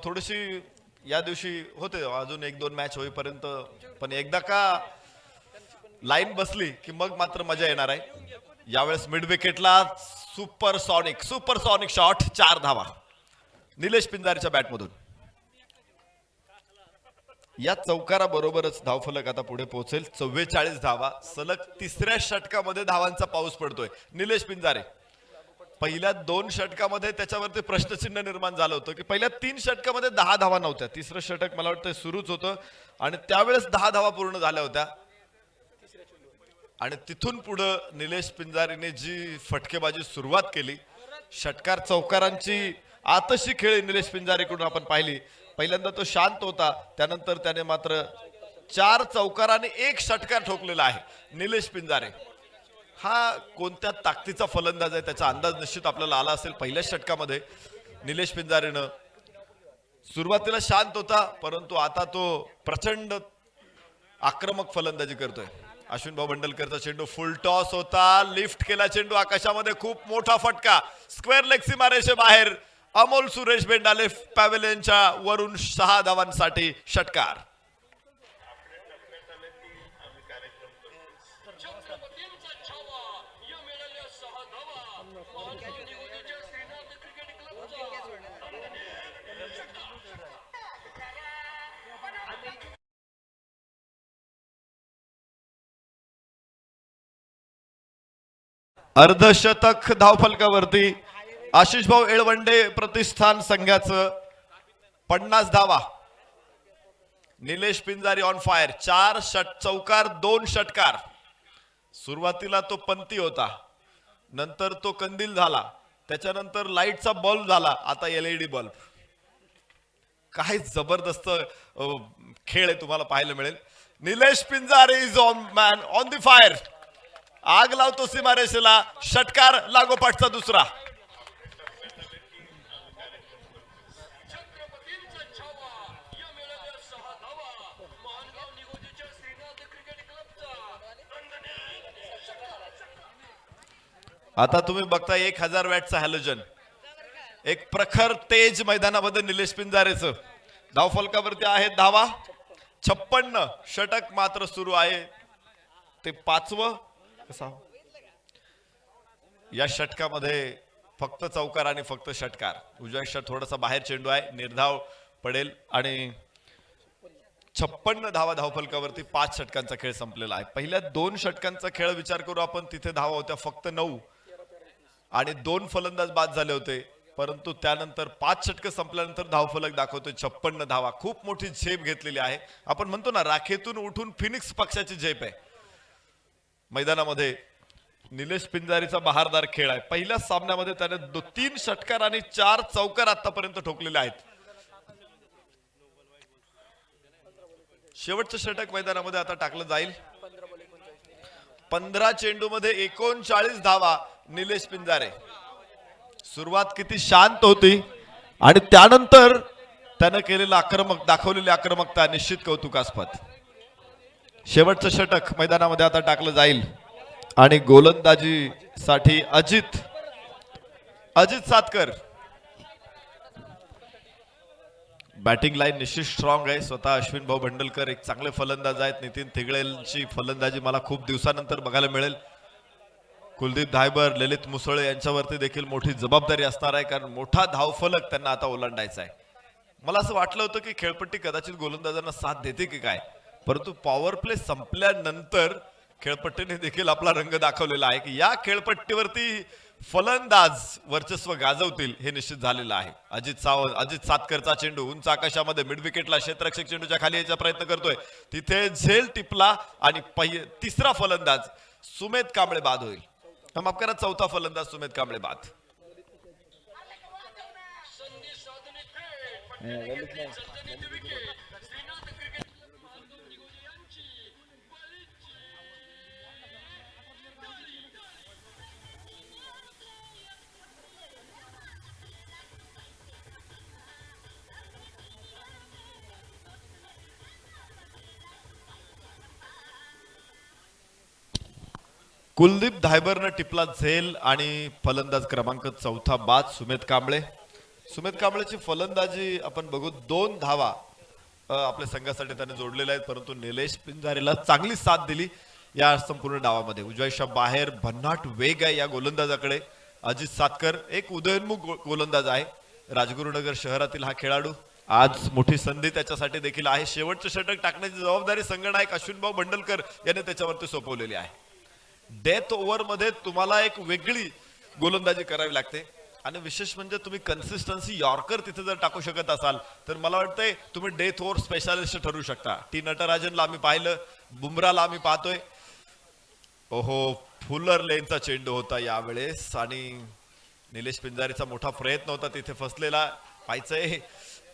थोडीशी या दिवशी होते अजून 1-2 मॅच होईपर्यंत, पण एकदा का लाईन बसली की मग मात्र मजा येणार आहे. यावेळेस मिड विकेटला सुपर सॉनिक शॉट. 4 धावा निलेश पिंजारीच्या बॅटमधून. या चौकाराबरोबरच धावफलक आता पुढे पोहोचेल 44 धावा. सलग 3ऱ्या षटकामध्ये धावांचा पाऊस पडतोय. निलेश पिंजारे पहिल्या 2 षटकामध्ये त्याच्यावरती प्रश्नचिन्ह निर्माण झालं होतं की पहिल्या 3 षटकामध्ये 10 धावा नव्हत्या. 3रं षटक मला वाटतं सुरूच होतं आणि त्यावेळेस 10 धावा पूर्ण झाल्या होत्या आणि तिथून पुढे निलेश पिंजारीने जी फटकेबाजी सुरुवात केली, षटकार चौकारांची आतशी खेळी निलेश पिंजारीकडून आपण पाहिली. पहिल्यांदा तो शांत होता, त्यानंतर त्याने मात्र 4 चौकाराने 1 षटकार ठोकलेला आहे. निलेश पिंजारे हा कोणत्या ताकदीचा फलंदाज आहे त्याचा अंदाज निश्चित आपल्याला आला असेल. पहिल्या षटकामध्ये निलेश पिंजारेनं सुरुवातीला शांत होता, परंतु आता तो प्रचंड आक्रमक फलंदाजी करतोय. अश्विन भाऊ बंडलकरचा चेंडू फुल टॉस होता, लिफ्ट केला चेंडू आकाशामध्ये, खूप मोठा फटका, स्क्वेअर लेग सीमारेषे बाहेर. अमोल सुरेश बेंडाले पॅव्हेलियनच्या वरून 6 धावांसाठी षटकार. अर्धशतक धावफलकावरती आशिष भाऊ येळवंडे प्रतिष्ठान संघाचं. 50 धावा. Nilesh Pinjari on fire. 4 चौकार 2 षटकार. सुरुवातीला तो पंती होता, नंतर तो कंदील झाला, त्याच्यानंतर लाईटचा बल्ब झाला, आता LED बल्ब. काय जबरदस्त खेळ आहे तुम्हाला पाहायला मिळेल. Nilesh Pinjari is on man on the fire. आग लावतो सीमारेषेला. षटकार लागोपाठचा दुसरा. आता तुम्ही बघता 1000 वॅटचा हॅलोजन. एक प्रखर तेज मैदानामध्ये निलेश पिंजारेचं. धावफलकावरती आहेत धावा 56. षटक मात्र सुरू आहे ते 5वं. या षटकामध्ये फक्त चौकार आणि फक्त षटकार. उजव्या षट थोडासा बाहेर चेंडू आहे, निर्धाव पडेल आणि 56 धावा धावफलकावरती. 5 षटकांचा खेळ संपलेला आहे. पहिल्या 2 षटकांचा खेळ विचार करू आपण, तिथे धावा होत्या फक्त 9 आणि 2 फलंदाज बाद झाले होते. परंतु त्यानंतर 5 षटकं संपल्यानंतर धावफलक दाखवतोय 56 धावा. खूप मोठी झेप घेतलेली आहे. आपण म्हणतो ना राखेतून उठून फिनिक्स पक्षाची झेप आहे मैदानामध्ये. निलेश पिंजारीचा बहारदार खेळ आहे. पहिल्या सामन्यामध्ये त्याने 3 षटकार आणि 4 चौकार आतापर्यंत ठोकलेले आहेत. शेवटचं षटक मैदानामध्ये आता टाकलं जाईल. 15 चेंडू मध्ये 39 धावा निलेश पिंजारे. सुरुवात किती शांत होती आणि त्यानंतर त्यानं केलेला दाखवलेली आक्रमकता निश्चित कौतुकास्पद. शेवटचं षटक मैदानामध्ये आता टाकलं जाईल आणि गोलंदाजीसाठी अजित सातकर. बॅटिंग लाईन निश्चित स्ट्रॉंग आहे. स्वतः अश्विन भाऊ भंडलकर एक चांगले फलंदाज आहेत. नितीन थिगळेंची फलंदाजी मला खूप दिवसानंतर बघायला मिळेल. कुलदीप धायबर, ललित मुसळे यांच्यावरती देखील मोठी जबाबदारी असणार आहे, कारण मोठा धावफलक त्यांना आता ओलांडायचा आहे. मला असं वाटलं होतं की खेळपट्टी कदाचित गोलंदाजांना साथ देते की काय, परंतु पॉवर प्ले संपल्यानंतर खेळपट्टीने देखील आपला रंग दाखवलेला आहे की या खेळपट्टीवरती फलंदाज वर्चस्व गाजवतील हे निश्चित झालेलं आहे. अजित सातकरचा चेंडू उंच आकाशामध्ये मिड विकेटला क्षेत्ररक्षक चेंडूच्या खाली यायचा प्रयत्न करतोय. तिथे झेल टिपला आणि तिसरा फलंदाज सुमेध कांबळे बाद होईल. माफ करा, चौथा फलंदाज सुमेध कांबळे बाद. कुलदीप धायबरनं टिपला झेल आणि फलंदाज क्रमांक 4 बाद सुमेध कांबळे. सुमेध कांबळेची फलंदाजी आपण बघू. 2 धावा आपल्या संघासाठी त्याने जोडलेल्या आहेत, परंतु निलेश पिंजारीला चांगली साथ दिली या संपूर्ण डावामध्ये. उजव्याच्या बाहेर भन्नाट वेग आहे या गोलंदाजाकडे. अजित सातकर एक उदयोन्मुख गोलंदाज आहे. राजगुरुनगर शहरातील हा खेळाडू. आज मोठी संधी त्याच्यासाठी देखील आहे. शेवटचं षटक टाकण्याची जबाबदारी संघनायक अश्विनभाऊ भंडलकर यांनी त्याच्यावरती सोपवलेली आहे. डेथ ओव्हर मध्ये तुम्हाला एक वेगळी गोलंदाजी करावी लागते आणि विशेष म्हणजे तुम्ही कन्सिस्टन्सी यॉर्कर तिथे जर टाकू शकत असाल तर मला वाटतंय तुम्ही डेथ ओव्हर स्पेशालिस्ट ठरू शकता. टी नटराजनला आम्ही पाहिलं, बुमराला आम्ही पाहतोय. ओहो, फुलर लेनचा चेंडू होता यावेळेस आणि निलेश पिंजारीचा मोठा प्रयत्न होता तिथे फसलेला. पाहायचंय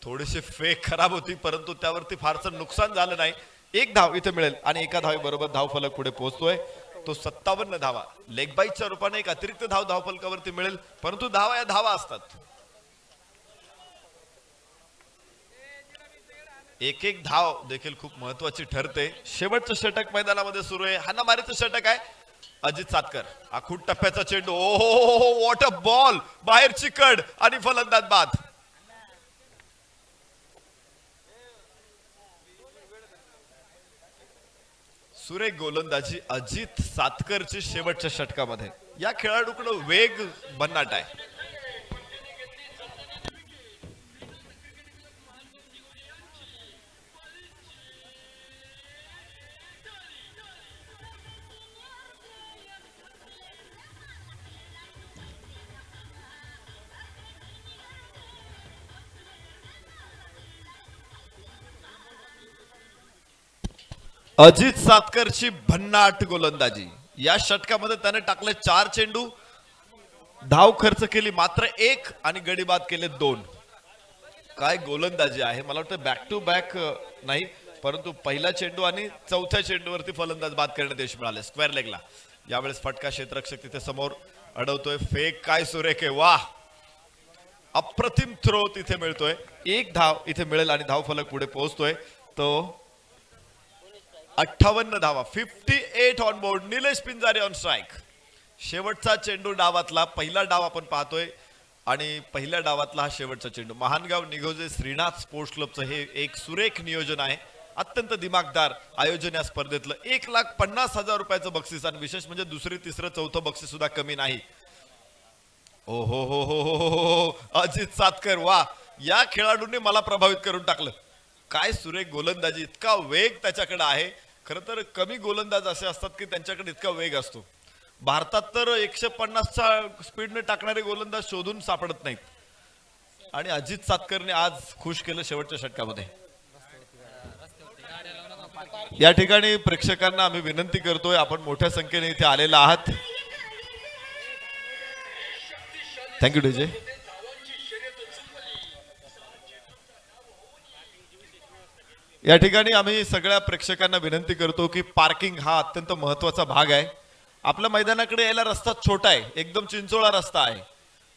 थोडीशी फेक खराब होती, परंतु त्यावरती फारसं नुकसान झालं नाही. 1 धाव इथे मिळेल आणि एका धावेबरोबर धावफलक पुढे पोहोचतोय. तो 57 धावा लेग बाईटच्या रूपाने एक अतिरिक्त धावफलकावरती मिळेल, परंतु धावा या धावा असतात. एक धाव देखील खूप महत्वाची ठरते. शेवटचं षटक मैदानामध्ये सुरू आहे. हाणामारीचं षटक आहे. अजित सातकर आखूट टप्प्याचा चेंडू. ओहो, व्हॉट अ बॉल. बाहेरची कड आणि फलंदाज बाद. सुरेख गोलंदाजी अजित सातकरची शेवटच्या षटकामध्ये. या खेळाडूकडे वेग भन्नाट आहे. अजित सातकरची भन्नाट गोलंदाजी. या षटकामध्ये त्याने टाकले 4 चेंडू, धाव खर्च केली मात्र 1 आणि गडी बाद केले 2. काय गोलंदाजी आहे. मला वाटतं बॅक टू बॅक नाही, परंतु पहिला चेंडू आणि चौथ्या चेंडूवरती फलंदाज बाद करण्यात यश मिळाले स्क्वेअर लेगला. यावेळेस फटका क्षेत्ररक्षक तिथे समोर अडवतोय. फेक काय सुरेख आहे. वाह, अप्रतिम थ्रो तिथे मिळतोय. 1 धाव इथे मिळेल आणि धावफलक पुढे पोहोचतोय. तो 58 धावा, 58 on board. Nilesh Pinjari on strike. शेवटचा चेंडू डावातला. पहिला डाव आपण पाहतोय आणि पहिल्या डावातला हा शेवटचा चेंडू. महानगाव निघोजे श्रीनाथ स्पोर्ट्स क्लबचं हे एक सुरेख नियोजन आहे. अत्यंत दिमागदार आयोजन या स्पर्धेतलं. 1,50,000 रुपयाचं बक्षीस आणि विशेष म्हणजे दुसरी, तिसरं, चौथं बक्षीस सुद्धा कमी नाही. ओ हो हो हो हो हो, अजित सातकर वा. या खेळाडूंनी मला प्रभावित करून टाकलं. काय सुरेख गोलंदाजी. इतका वेग त्याच्याकडे आहे. खरं तर कमी गोलंदाज असे असतात की त्यांच्याकडे इतका वेग असतो. भारतात तर 150च्या स्पीडने टाकणारे गोलंदाज शोधून सापडत नाहीत. आणि अजित सातकरने आज खुश केलं शेवटच्या षटकामध्ये. या ठिकाणी प्रेक्षकांना आम्ही विनंती करतोय, आपण मोठ्या संख्येने इथे आलेला आहात. Thank you DJ. या ठिकाणी आम्ही सगळ्या प्रेक्षकांना विनंती करतो की पार्किंग हा अत्यंत महत्वाचा भाग आहे. आपल्या मैदानाकडे यायला रस्ता छोटा आहे, एकदम चिंचोळा रस्ता आहे.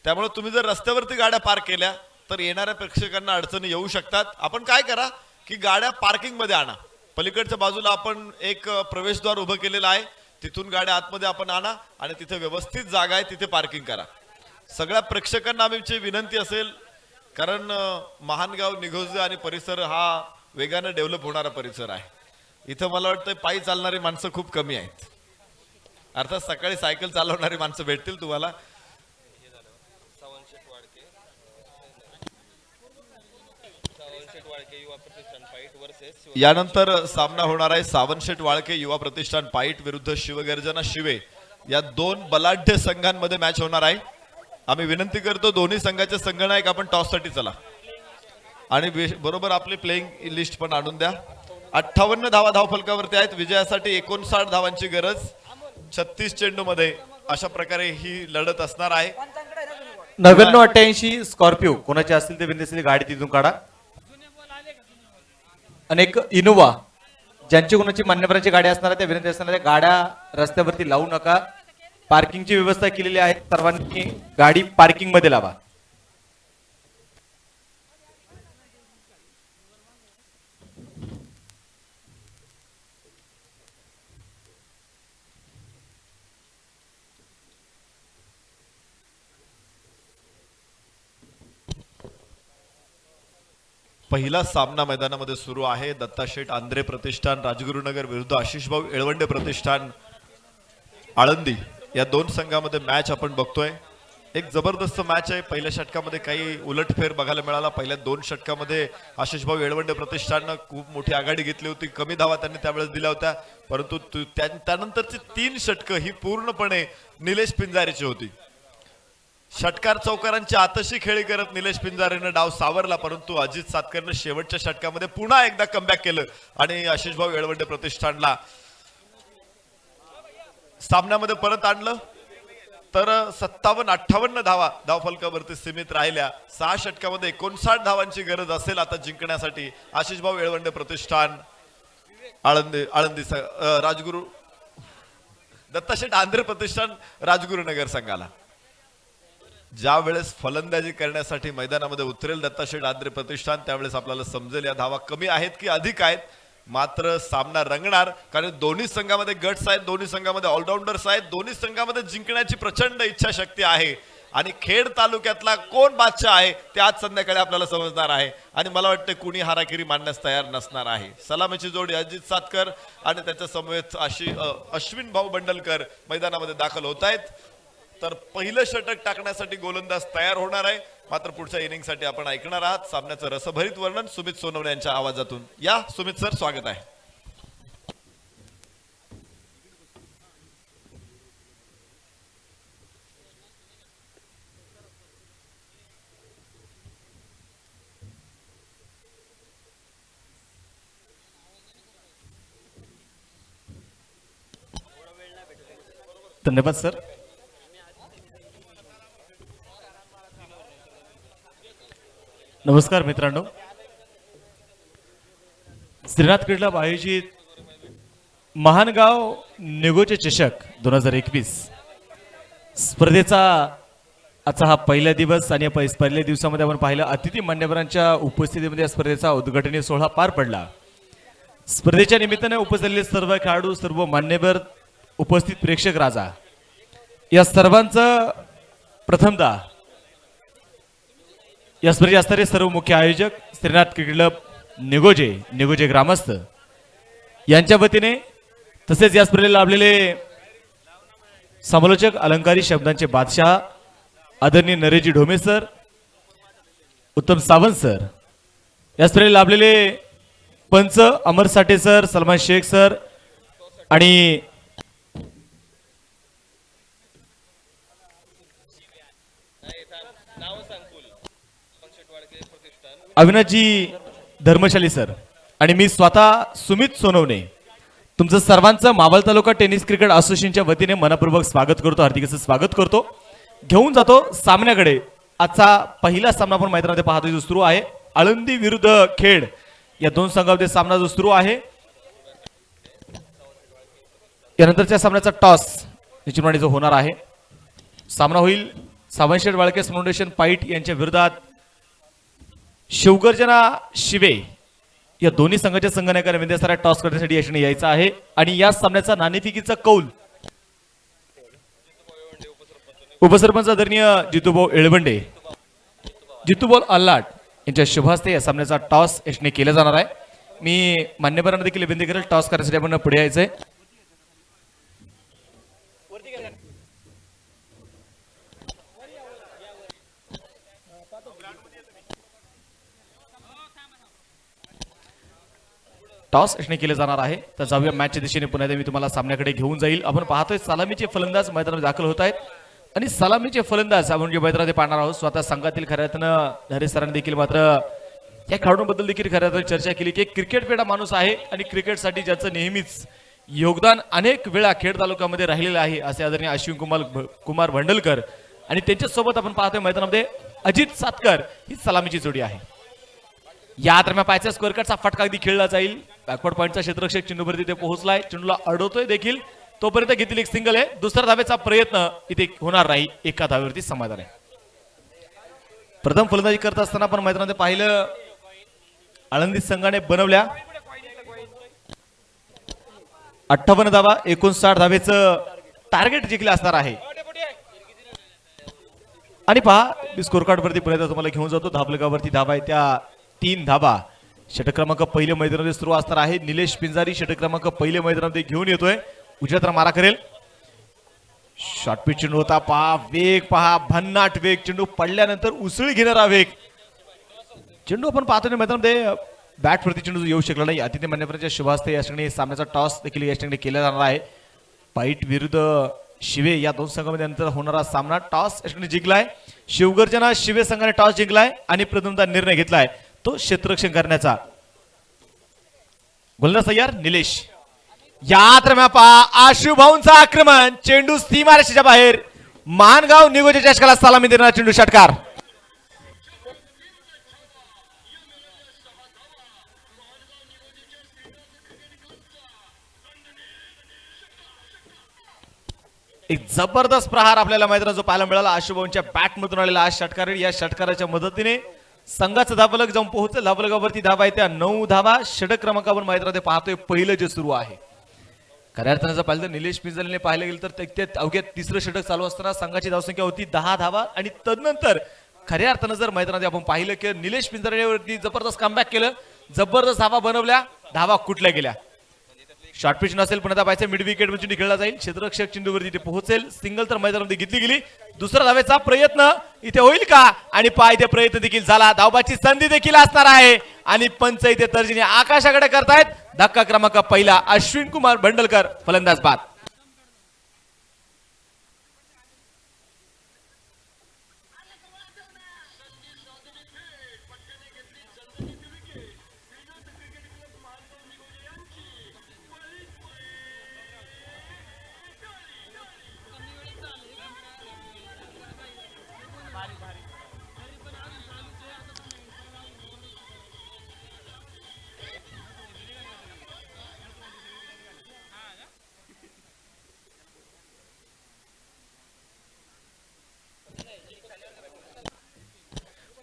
त्यामुळे तुम्ही जर रस्त्यावरती गाड्या पार्क केल्या तर येणाऱ्या प्रेक्षकांना अडचणी येऊ शकतात. आपण काय करा की गाड्या पार्किंग मध्ये आणा. पलीकडच्या बाजूला आपण एक प्रवेशद्वार उभं केलेलं आहे, तिथून गाड्या आतमध्ये आपण आणा आणि तिथे व्यवस्थित जागा आहे, तिथे पार्किंग करा. सगळ्या प्रेक्षकांना आमची विनंती असेल, कारण महानगाव निघोजे आणि परिसर हा वेगाने डेव्हलप होणारा परिसर आहे. इथं मला वाटतं पायी चालणारी माणसं खूप कमी आहेत. अर्थात सकाळी सायकल चालवणारी माणसं भेटतील तुम्हाला. यानंतर सामना होणार आहे सावंतशेठ वाळके युवा प्रतिष्ठान पाईट विरुद्ध शिवगर्जना शिवे. या दोन बलाढ्य संघांमध्ये मॅच होणार आहे. आम्ही विनंती करतो दोन्ही संघाचे संघनायक आपण टॉस साठी चला आणि बरोबर आपली प्लेइंग लिस्ट पण आणून द्या. 58 धावा धावफलकावरती आहेत. विजयासाठी 59 धावांची गरज. 36 चेंडू मध्ये अशा प्रकारे ही लढत असणार आहे. 99-88 स्कॉर्पिओ कोणाची असतील ते विनंती गाडी तिथून काढा. अनेक इनोवा ज्यांची कोणाची मान्यवरांची गाडी असणार त्या विनंती असणार गाड्या रस्त्यावरती लावू नका. पार्किंगची व्यवस्था केलेली आहे, सर्वांनी गाडी पार्किंग मध्ये लावा. पहिला सामना मैदानामध्ये सुरू आहे. दत्ताशेठ आंध्रे प्रतिष्ठान राजगुरुनगर विरुद्ध आशिषभाऊ येळवंडे प्रतिष्ठान आळंदी. या दोन संघामध्ये मॅच आपण बघतोय. एक जबरदस्त मॅच आहे. पहिल्या षटकामध्ये काही उलटफेर बघायला मिळाला. पहिल्या दोन षटकामध्ये आशिषभाऊ येळवंडे प्रतिष्ठाननं खूप मोठी आघाडी घेतली होती. कमी धावा त्यांनी त्यावेळेस दिल्या होत्या, परंतु त्यानंतरची 3 षटकं ही पूर्णपणे निलेश पिंजारेची होती. षटकार चौकारांची आतशी खेळी करत निलेश पिंजारेनं डाव सावरला, परंतु अजित सातकरनं शेवटच्या षटकामध्ये पुन्हा एकदा कमबॅक केलं आणि आशिषभाऊ येळवंडे प्रतिष्ठानला सामन्यामध्ये परत आणलं. तर 57-58 धावा धावफलकावरती सीमित राहिल्या. 6 षटकामध्ये 59 धावांची गरज असेल आता जिंकण्यासाठी आशिषभाऊ येळवंडे प्रतिष्ठान आळंदी राजगुरु दत्ताशेठ आंध्र प्रतिष्ठान राजगुरुनगर संघाला. ज्या वेळेस फलंदाजी करण्यासाठी मैदानामध्ये उतरेल दत्ताशेठ आंध्रे प्रतिष्ठान त्यावेळेस आपल्याला समजेल या धावा कमी आहेत की अधिक आहेत. मात्र सामना रंगणार, कारण दोन्ही संघामध्ये गट्स आहेत, दोन्ही संघामध्ये ऑलराऊंडर्स आहेत, दोन्ही संघामध्ये जिंकण्याची प्रचंड इच्छाशक्ती आहे. आणि खेड तालुक्यातला कोण बादशाह आहे ते आज संध्याकाळी आपल्याला समजणार आहे. आणि मला वाटतं कुणी हाराकिरी मांडण्यास तयार नसणार आहे. सलामीची जोडी अजित सातकर आणि त्याच्या समवेत अश्विन भाऊ बंडलकर मैदानामध्ये दाखल होत आहेत. तर पहिलं षटक टाकण्यासाठी गोलंदाज तयार होणार आहे. मात्र पुढच्या इनिंगसाठी आपण ऐकणार आहात सामन्याचं रसभरीत वर्णन सुमित सोनवणे यांच्या आवाजातून. या सुमित सर, स्वागत आहे. धन्यवाद सर. नमस्कार मित्रांनो, श्रीनाथ क्रीडा आयोजित महानगाव निगोजे चषक 2021 स्पर्धेचा आजचा हा पहिला दिवस आणि पहिल्या दिवसामध्ये आपण पाहिलं अतिथी मान्यवरांच्या उपस्थितीमध्ये या स्पर्धेचा उद्घाटनीय सोहळा पार पडला. स्पर्धेच्या निमित्ताने उपस्थित सर्व खेळाडू, सर्व मान्यवर, उपस्थित प्रेक्षक राजा, या सर्वांचं प्रथमतः या स्पर्धेचे असणारे सर्व मुख्य आयोजक श्रीनाथ क्लब निगोजे ग्रामस्थ यांच्या वतीने, तसेच या स्पर्धेला लाभलेले समालोचक, अलंकारी शब्दांचे बादशाह आदरणीय नरेशजी ढोमे सर, उत्तम सावंत सर, या स्पर्धेला लाभलेले पंच अमर साठे सर, सलमान शेख सर आणि अविनाशजी धर्मशाली सर आणि मी स्वतः सुमित सोनवणे तुमचं सर्वांचं मावळ तालुका टेनिस क्रिकेट असोसिएशनच्या वतीने मनपूर्वक स्वागत करतो, हार्दिक असं स्वागत करतो. घेऊन जातो सामन्याकडे. आजचा पहिला सामना आपण मैदानामध्ये पाहतोय जो सुरू आहे आळंदी विरुद्ध खेड या दोन संघांमध्ये सामना जो सुरू आहे. यानंतरच्या सामन्याचा टॉस निश्चितपणे जो होणार आहे. सामना होईल सावंतशेठ वाळकेस फाउंडेशन पाईट यांच्या विरोधात शिवगर्जना शिवे या दोन्ही संघाच्या संघनायकांना विनंती टॉस करण्यासाठी यशने यायचं आहे. आणि या सामन्याचा नाणेफेकीचा कौल उपसरपंच आदरणीय जितूभाऊ येळवंडे, जितूभाऊ अल्लाट यांच्या शुभ हस्ते या सामन्याचा टॉस यशने केला जाणार आहे. मी मान्यवरांना देखील विनंती करेल टॉस करण्यासाठी आपण पुढे यायचंय. टॉस यशने केले जाणार आहे. तर जाऊया मॅचच्या दिशेने. पुन्हा एकदा मी तुम्हाला सामन्याकडे घेऊन जाईल. आपण पाहतोय सलामीचे फलंदाज मैदानात दाखल होत आहेत आणि सलामीचे फलंदाज आपण जे मैदानात पाहणार आहोत स्वतः संघातील खऱ्या अर्थानं हरे सरांनी देखील मात्र या खेळाडूंबद्दल देखील खऱ्या अर्थाने चर्चा केली की क्रिकेटपेडा माणूस आहे आणि क्रिकेटसाठी ज्याचं नेहमीच योगदान अनेक वेळा खेड तालुक्यामध्ये राहिलेलं आहे असे आदरणीय अश्विन कुमार भंडलकर आणि त्यांच्यासोबत आपण पाहतोय मैदानामध्ये अजित सातकर ही सलामीची जोडी आहे. या दरम्यान पायच्या स्कोअर कार्डचा फटका अगदी खेळला जाईल. बॅकवर्ड पॉईंटचा क्षेत्ररक्षक चेंडूवरती ते पोहोचलाय, चेंडूला अडवतोय देखील, तोपर्यंत घेतली एक सिंगल आहे. दुसऱ्या धावेचा प्रयत्न इथे होणार नाही, एका धावेवरती समाधान आहे. प्रथम फलंदाजी करत असताना आपण मैदानामध्ये पाहिलं आळंदी संघाने बनवल्या 58 धावा, 59 धावेचं टार्गेट जिंकले असणार आहे. आणि पहा स्कोर कार्ड वरती पुन्हा तुम्हाला घेऊन जातो. धाबलगावरती धावा आहे त्या 3 धावा. षटक क्रमांक पहिले मैदानामध्ये सुरू असणार आहे. निलेश पिंजारी षटक क्रमांक पहिले मैदानामध्ये घेऊन येतोय. उजव्या मारा करेल. शॉर्ट पिच चेंडू होता. पहा वेग, पहा भन्नाट वेग, चेंडू पडल्यानंतर उसळी घेणारा वेग. चेंडू आपण पाहतोय मैदानामध्ये बॅट वरती चेंडू येऊ शकला नाही. अतिथी मान्यवरांच्या शुभ हस्ते या ठिकाणी सामन्याचा टॉस देखील या ठिकाणी केला जाणार आहे. पाईट विरुद्ध शिवे या दोन संघांमध्ये नंतर होणारा सामना. टॉस या ठिकाणी जिंकलाय शिवगर्जना शिवे संघाने. टॉस जिंकलाय आणि प्रथमतः निर्णय घेतलाय तो क्षेत्ररक्षण करण्याचा. गोलंदाज तयार निलेश. या दरम्यान पहा आशुभाऊंचा आक्रमण, चेंडू सीमारेषेच्या बाहेर. मानगाव निगोच्या चषकाला सलामी देणारा चेंडू षटकार. एक जबरदस्त प्रहार आपल्याला मैदानात जो पाहायला मिळाला आशुभाऊंच्या बॅट मधून आलेला हा षटकार. या षटकाराच्या मदतीने संघाचं धाबलक जाऊन पोहोचलं. धाबलकावरती धावा आहे त्या 9 धावा. षटक क्रमांकावर मैदानात पाहतोय पहिलं जे सुरू आहे. खऱ्या अर्थानं जर पाहिलं तर निलेश पिंजारीने पाहिलं गेलं तर ते अवघ्या तिसरं षटक चालू असताना संघाची धावसंख्या होती 10 धावा. आणि तदनंतर खऱ्या अर्थानं जर मैदानात आपण पाहिलं की निलेश पिंजारीवरती जबरदस्त कमबॅक केलं, जबरदस्त धावा बनवल्या, धावा कुठल्या गेल्या. शॉर्ट पिच नसेल पण आता पाहिजे मिड विकेट चेंडू खेळला जाईल. क्षेत्ररक्षक चेंडूवरती ते पोहोचेल. सिंगल तर मैदानामध्ये घेतली गेली. दुसरा धावेचा प्रयत्न इथे होईल का? आणि पाय ते प्रयत्न देखील झाला. धावबाची संधी देखील असणार आहे आणि पंच इथे तर्जनी आकाशाकडे करतायत. धक्का क्रमांक पहिला अश्विन कुमार भंडलकर फलंदाज बाद.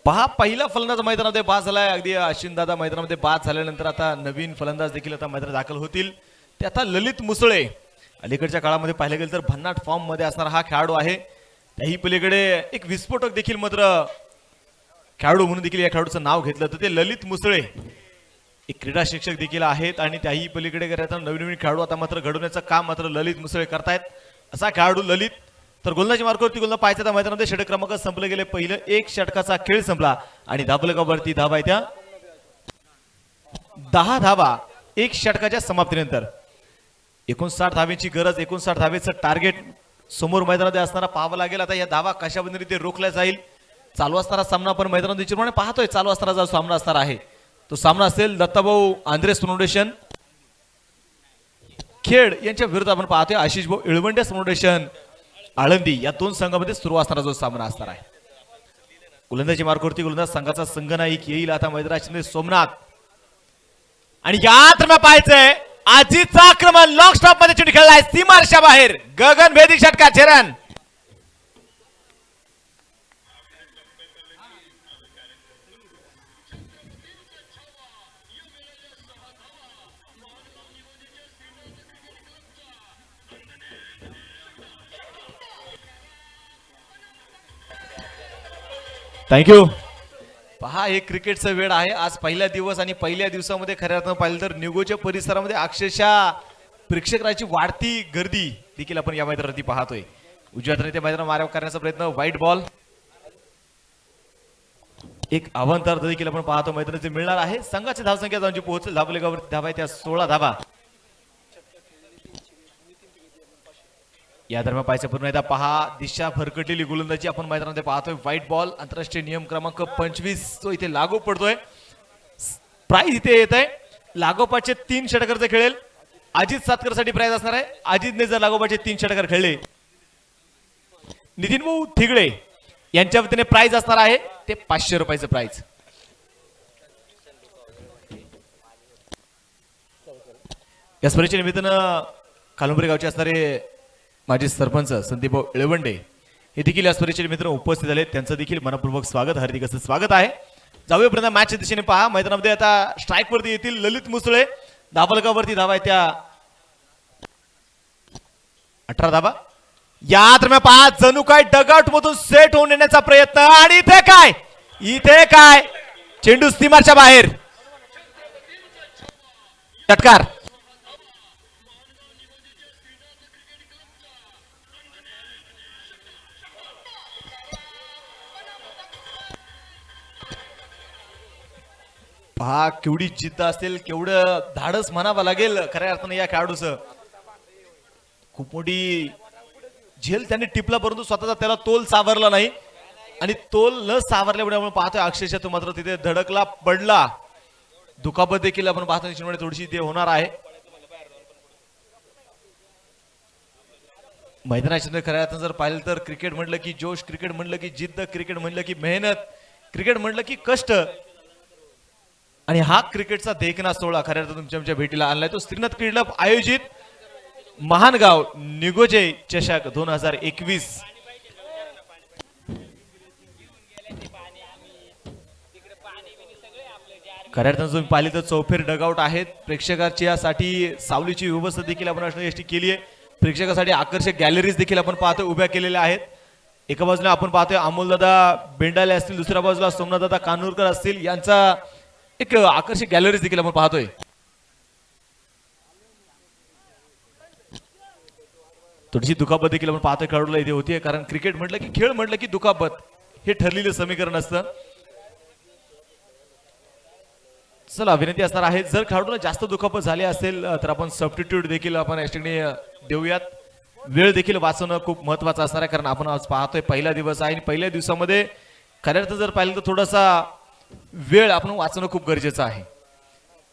पहा पहिला फलंदाज मैदानामध्ये बाद झालाय. अगदी अश्विन दादा मैदानामध्ये बाद झाल्यानंतर आता नवीन फलंदाज देखील आता मैदानात दाखल होतील. ते आता ललित मुसळे. अलीकडच्या काळामध्ये पाहिलं गेलं तर भन्नाट फॉर्म मध्ये असणारा हा खेळाडू आहे. त्याही पलीकडे एक विस्फोटक देखील मात्र खेळाडू म्हणून देखील या खेळाडूचं नाव घेतलं तर ते ललित मुसळे एक क्रीडा शिक्षक देखील आहेत. आणि त्याही पलीकडे नवीन नवीन खेळाडू आता मात्र घडवण्याचं काम मात्र ललित मुसळे करतायत. असा खेळाडू ललित. तर गोलंदाजी मार्गावरती गोलंदाज पाहायचा त्या मैदानामध्ये षटक क्रमांक संपले गेले. पहिलं एक षटकाचा खेळ संपला आणि धाबलकावरती धावा आहे त्या 10 धावा एक षटकाच्या समाप्तीनंतर. 59 धावेची गरज, 59 धावेचं टार्गेट समोर मैदानामध्ये असताना पाहावं लागेल. आता या धावा कशा पद्धतीने ते रोखल्या जाईल चालू असणारा सामना आपण मैदानात निश्चितपणे पाहतोय. चालू असणारा जो सामना असणार आहे तो सामना असेल दत्ताभाऊ आंध्रे फाउंडेशन खेड यांच्या विरुद्ध आपण पाहतोय आशिष भाऊ इळवंडे फाउंडेशन आळंदी. या दोन संघामध्ये सुरू असणारा जो सामना असणार आहे. गोलंदाजी मार्गावरती गोलंदाज संघाचा संघनायक येईल आता मैदानाचे सोमनाथ. आणि यात मी पाहायचंय आजीचा आक्रमण लॉंग स्टॉप मध्ये चेंडू खेळलाय सीमारेषा बाहेर गगनभेदी षटकाचे रन. थँक्यू. पहा हे क्रिकेटचं वेळ आहे. आज पहिला दिवस आणि पहिल्या दिवसामध्ये खऱ्या अर्थानं पाहिलं तर निगोच्या परिसरामध्ये अक्षरशः प्रेक्षकांची वाढती गर्दी देखील आपण या मैदानावरती पाहतोय. उजव्या हाताने ते मैदान मारा करण्याचा प्रयत्न व्हाईट बॉल एक अवांतर देखील आपण पाहतो मैदानाचे मिळणार आहे. संघाची धावसंख्या जाऊन पोहोचेल धाबलेगावरती धाबा आहे त्या 16 धाबा. या दरम्यान पाहायचं पूर्ण एकदा पहा दिशा भरकटलेली गोलंदाजी आपण मैदानामध्ये पाहतोय. व्हाईट बॉल आंतरराष्ट्रीय नियम क्रमांक 25 जो इथे लागू पडतोय. प्राइज इथे येत आहे. लागोपाठचे 3 षटकांचे खेळेल अजित सातकर साठी प्राइज असणार आहे. अजितने जर लागोपाठचे 3 षटकार खेळले नितीन भाऊ थिगळे यांच्या वतीने प्राइज असणार आहे ते 500 रुपयाचं प्राइज. या स्पर्धेच्या निमित्तानं कालुंबरे गावचे असणारे माजी सरपंच संदीप इळवंडे हे देखील या स्पर्धेच्या निमित्तानं उपस्थित झाले. त्यांचं देखील मनपूर्वक स्वागत हार्दिक असं स्वागत आहे. जाऊया पर्यंत मॅचच्या दिशेने पहा. मैदानामध्ये आता स्ट्राईक वरती येतील ललित मुसळे धाबलगावरती धावा आहे त्या 18 धाबा. या दरम्यान पहा जणू काय डगआउट मधून सेट होऊन येण्याचा प्रयत्न आणि इथे काय चेंडू सीमाच्या बाहेर षटकार. पहा केवढी जिद्द असेल केवढं धाडस म्हणावं लागेल खऱ्या अर्थानं या खेळाडूचं. खूप मोठी झेल त्यांनी टिपला परंतु स्वतःचा त्याला तोल सावरला नाही आणि तोल न सावरल्यामुळे आपण पाहतोय अक्षरशः तो मात्र तिथे धडकला पडला. दुखापत देखील आपण पाहतो निश्चितपणे थोडीशी ते होणार आहे. मैदानाच्या खऱ्या अर्थानं जर पाहिलं तर क्रिकेट म्हटलं की जोश, क्रिकेट म्हटलं की जिद्द, क्रिकेट म्हटलं की मेहनत, क्रिकेट म्हटलं की कष्ट आणि हा क्रिकेटचा देखणा सोहळा खऱ्या अर्थानं तुमच्या भेटीला आणलाय. तो श्रीनाथ क्रीडा क्लब आयोजित महानगाव निगोजे चषक 2021. खऱ्या अर्थानं तुम्ही पाहिले तर चौफेर डगआउट आहेत. प्रेक्षकांच्यासाठी सावलीची व्यवस्था देखील आपण असण्याची केली आहे. प्रेक्षकांसाठी आकर्षक गॅलरीज देखील आपण पाहतोय उभ्या केलेल्या आहेत. एका बाजूला आपण पाहतोय अमोलदादा बेंडाले असतील, दुसऱ्या बाजूला सोमनाथदादा कानूरकर असतील यांचा एक आकर्षक गॅलरीज देखील आपण पाहतोय. थोडीशी दुखापत देखील आपण पाहतोय खेळाडूला इथे होतीये कारण क्रिकेट म्हटलं की खेळ म्हटलं की दुखापत हे ठरलेलं समीकरण असतं. चला विनंती असणार आहे जर खेळाडूला जास्त दुखापत झाली असेल तर आपण सबस्टिट्यूट देखील आपण या ठिकाणी देऊयात. वेळ देखील वाचवणं खूप महत्वाचं असणार आहे कारण आपण आज पाहतोय पहिला दिवस आहे आणि पहिल्या दिवसामध्ये खऱ्या अर्थानं जर पाहिलं तर थोडासा वेळ आपण वाचणं खूप गरजेचं आहे.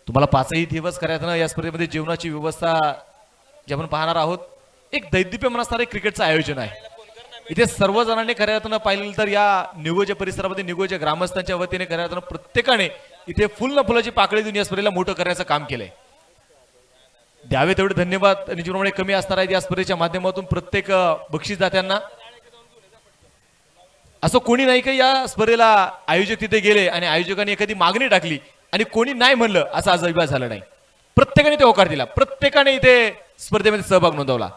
तुम्हाला 5ही दिवस खऱ्या अर्थानं या स्पर्धेमध्ये जेवणाची व्यवस्था जे आपण पाहणार आहोत एक दैदिप्यमान असणारे क्रिकेटचं आयोजन आहे. इथे सर्व जणांनी खऱ्या अर्थानं पाहिलं तर या निगोच्या परिसरामध्ये निगोच्या ग्रामस्थांच्या वतीने खऱ्या अर्थानं प्रत्येकाने इथे फुल न फुलाची पाकळी देऊन या स्पर्धेला मोठं करण्याचं काम केलंय. द्यावे तेवढे धन्यवाद निश्चितपणे कमी असणार आहेत या स्पर्धेच्या माध्यमातून प्रत्येक बक्षीसदात्यांना. असं कोणी नाही का या स्पर्धेला आयोजक तिथे गेले आणि आयोजकांनी एखादी मागणी टाकली आणि कोणी नाही म्हणलं असं आज अजिबात झालं नाही. प्रत्येकाने ते होकार दिला, प्रत्येकाने इथे स्पर्धेमध्ये सहभाग नोंदवला.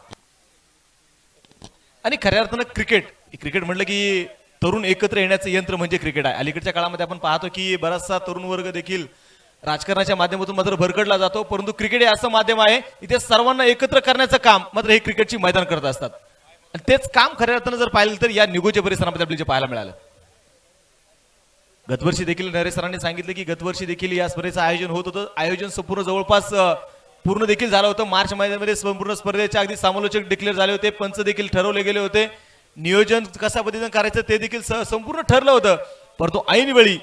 आणि खऱ्या अर्थानं क्रिकेट म्हटलं की तरुण एकत्र येण्याचं यंत्र म्हणजे क्रिकेट आहे. अलीकडच्या काळामध्ये आपण पाहतो की बराचसा तरुण वर्ग देखील राजकारणाच्या माध्यमातून मात्र भरकडला जातो परंतु क्रिकेट हे असं माध्यम आहे इथे सर्वांना एकत्र करण्याचं काम मात्र हे क्रिकेटची मैदान करत असतात. आणि तेच काम खऱ्या अर्थानं जर पाहिलं तर या निगोच्या परिसरामध्ये आपल्याला पाहायला मिळालं. गतवर्षी देखील नरेश सरांनी सांगितलं की गतवर्षी देखील या स्पर्धेचं आयोजन होत होतं. आयोजन संपूर्ण जवळपास पूर्ण देखील झालं होतं. मार्च महिन्यामध्ये संपूर्ण स्पर्धेचे अगदी समालोचक डिक्लेअर झाले होते, पंच देखील ठरवले गेले होते नियोजन कशा पद्धतीने करायचं ते देखील संपूर्ण ठरलं होतं. परंतु ऐनवेळी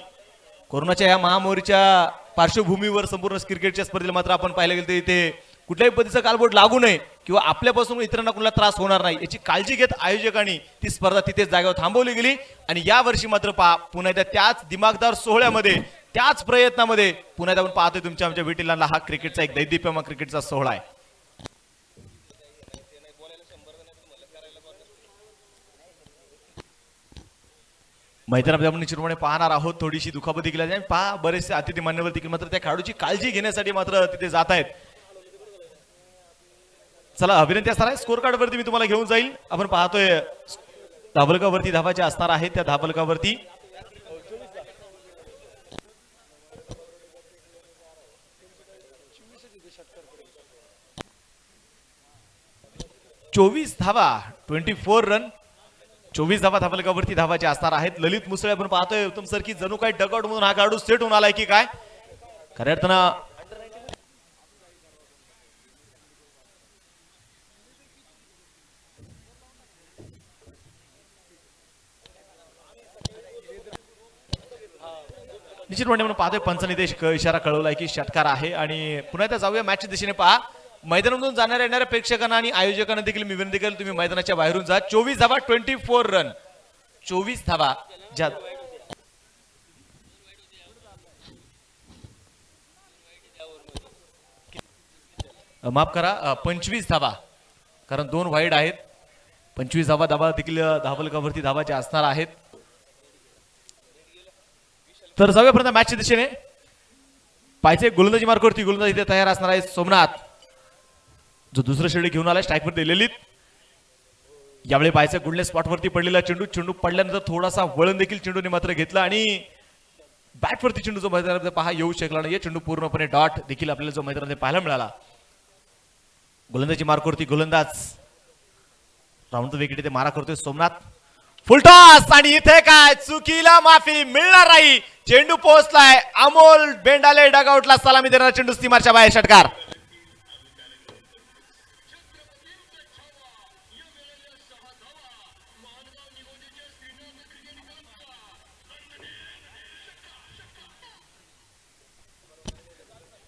कोरोनाच्या या महामारीच्या पार्श्वभूमीवर संपूर्ण क्रिकेटच्या स्पर्धेला मात्र आपण पाहायला गेलं तर इथे कुठल्याही पद्धतीचा कालबोट लागू नये किंवा आपल्यापासून इतरांना कुठला त्रास होणार नाही याची काळजी घेत आयोजकांनी ती स्पर्धा तिथेच जागेवर थांबवली गेली. आणि या वर्षी मात्र पहा पुन्हा एकदा त्याच दिमागदार सोहळ्यामध्ये त्याच प्रयत्नामध्ये पुन्हा एकदा आपण पाहतोय तुमच्या आमच्या विटीलांना हा क्रिकेटचा एक दैदिप्यमान क्रिकेटचा सोहळा आहे. मैदानामध्ये आपण निश्चितपणे पाहणार आहोत थोडीशी दुखापत देखील आहे. पहा बरेचसे अतिथी मान्यवर देखील मात्र त्या खेळाडूची काळजी घेण्यासाठी मात्र तिथे जात आहेत. चला अभिनंती असणार आहे. स्कोर कार्ड वरती मी तुम्हाला घेऊन जाईल. आपण पाहतोय धाबलकावरती धावाच्या असणार आहेत. त्या धाबलकावरती 24 धावा 24 रन 24 धावा धाबलकावरती धावाचे असणार आहेत. ललित मुसळे आपण पाहतोय उत्तम सर की जणू काय डगआउट म्हणून हा खेळाडू सेट होऊन आलाय की काय खऱ्या अर्थानं निश्चितपणे आपण पाहतोय पंचांनी ते इशारा कळवलाय की षटकार आहे. आणि पुन्हा एकदा जाऊया मॅचच्या दिशेने. पहा मैदानातून जाणाऱ्या येणाऱ्या प्रेक्षकांना आणि आयोजकांना देखील मी विनंती करेल तुम्ही मैदानाच्या बाहेरून जा. 24 धावा 24 रन 24 धावा ज्या माफ करा 25 धावा कारण 2 वाईड आहेत. 25 धावा देखील धाबलकावरती धावाच्या असणार आहेत. तर जाऊया पर्यंत मॅचच्या दिशेने. पाहिजे गोलंदाजी मार्कवरती गोलंदाज इथे तयार असणार आहे सोमनाथ जो दुसरं शेडी घेऊन आलाय. स्ट्राईकवरती ललित यावेळी पाहिजे गुडले स्पॉटवरती पडलेला चेंडू पडल्यानंतर थोडासा वळण देखील चेंडूने मात्र घेतला आणि बॅटवरती चेंडू जो मैदानामध्ये पहा येऊ शकला नाही. चेंडू पूर्णपणे डॉट देखील आपल्याला जो मैदानामध्ये पाहायला मिळाला. गोलंदाजी मार्कवरती गोलंदाज राऊंड विकेट इथे मारा करतोय सोमनाथ. फुलटॉस आणि इथे काय चुकीला माफी मिळणार नाही. चेंडू पोहोचलाय अमोल बेंडाले डगआउटला सलामी देणारा चेंडू सीमाच्या बाहेर षटकार.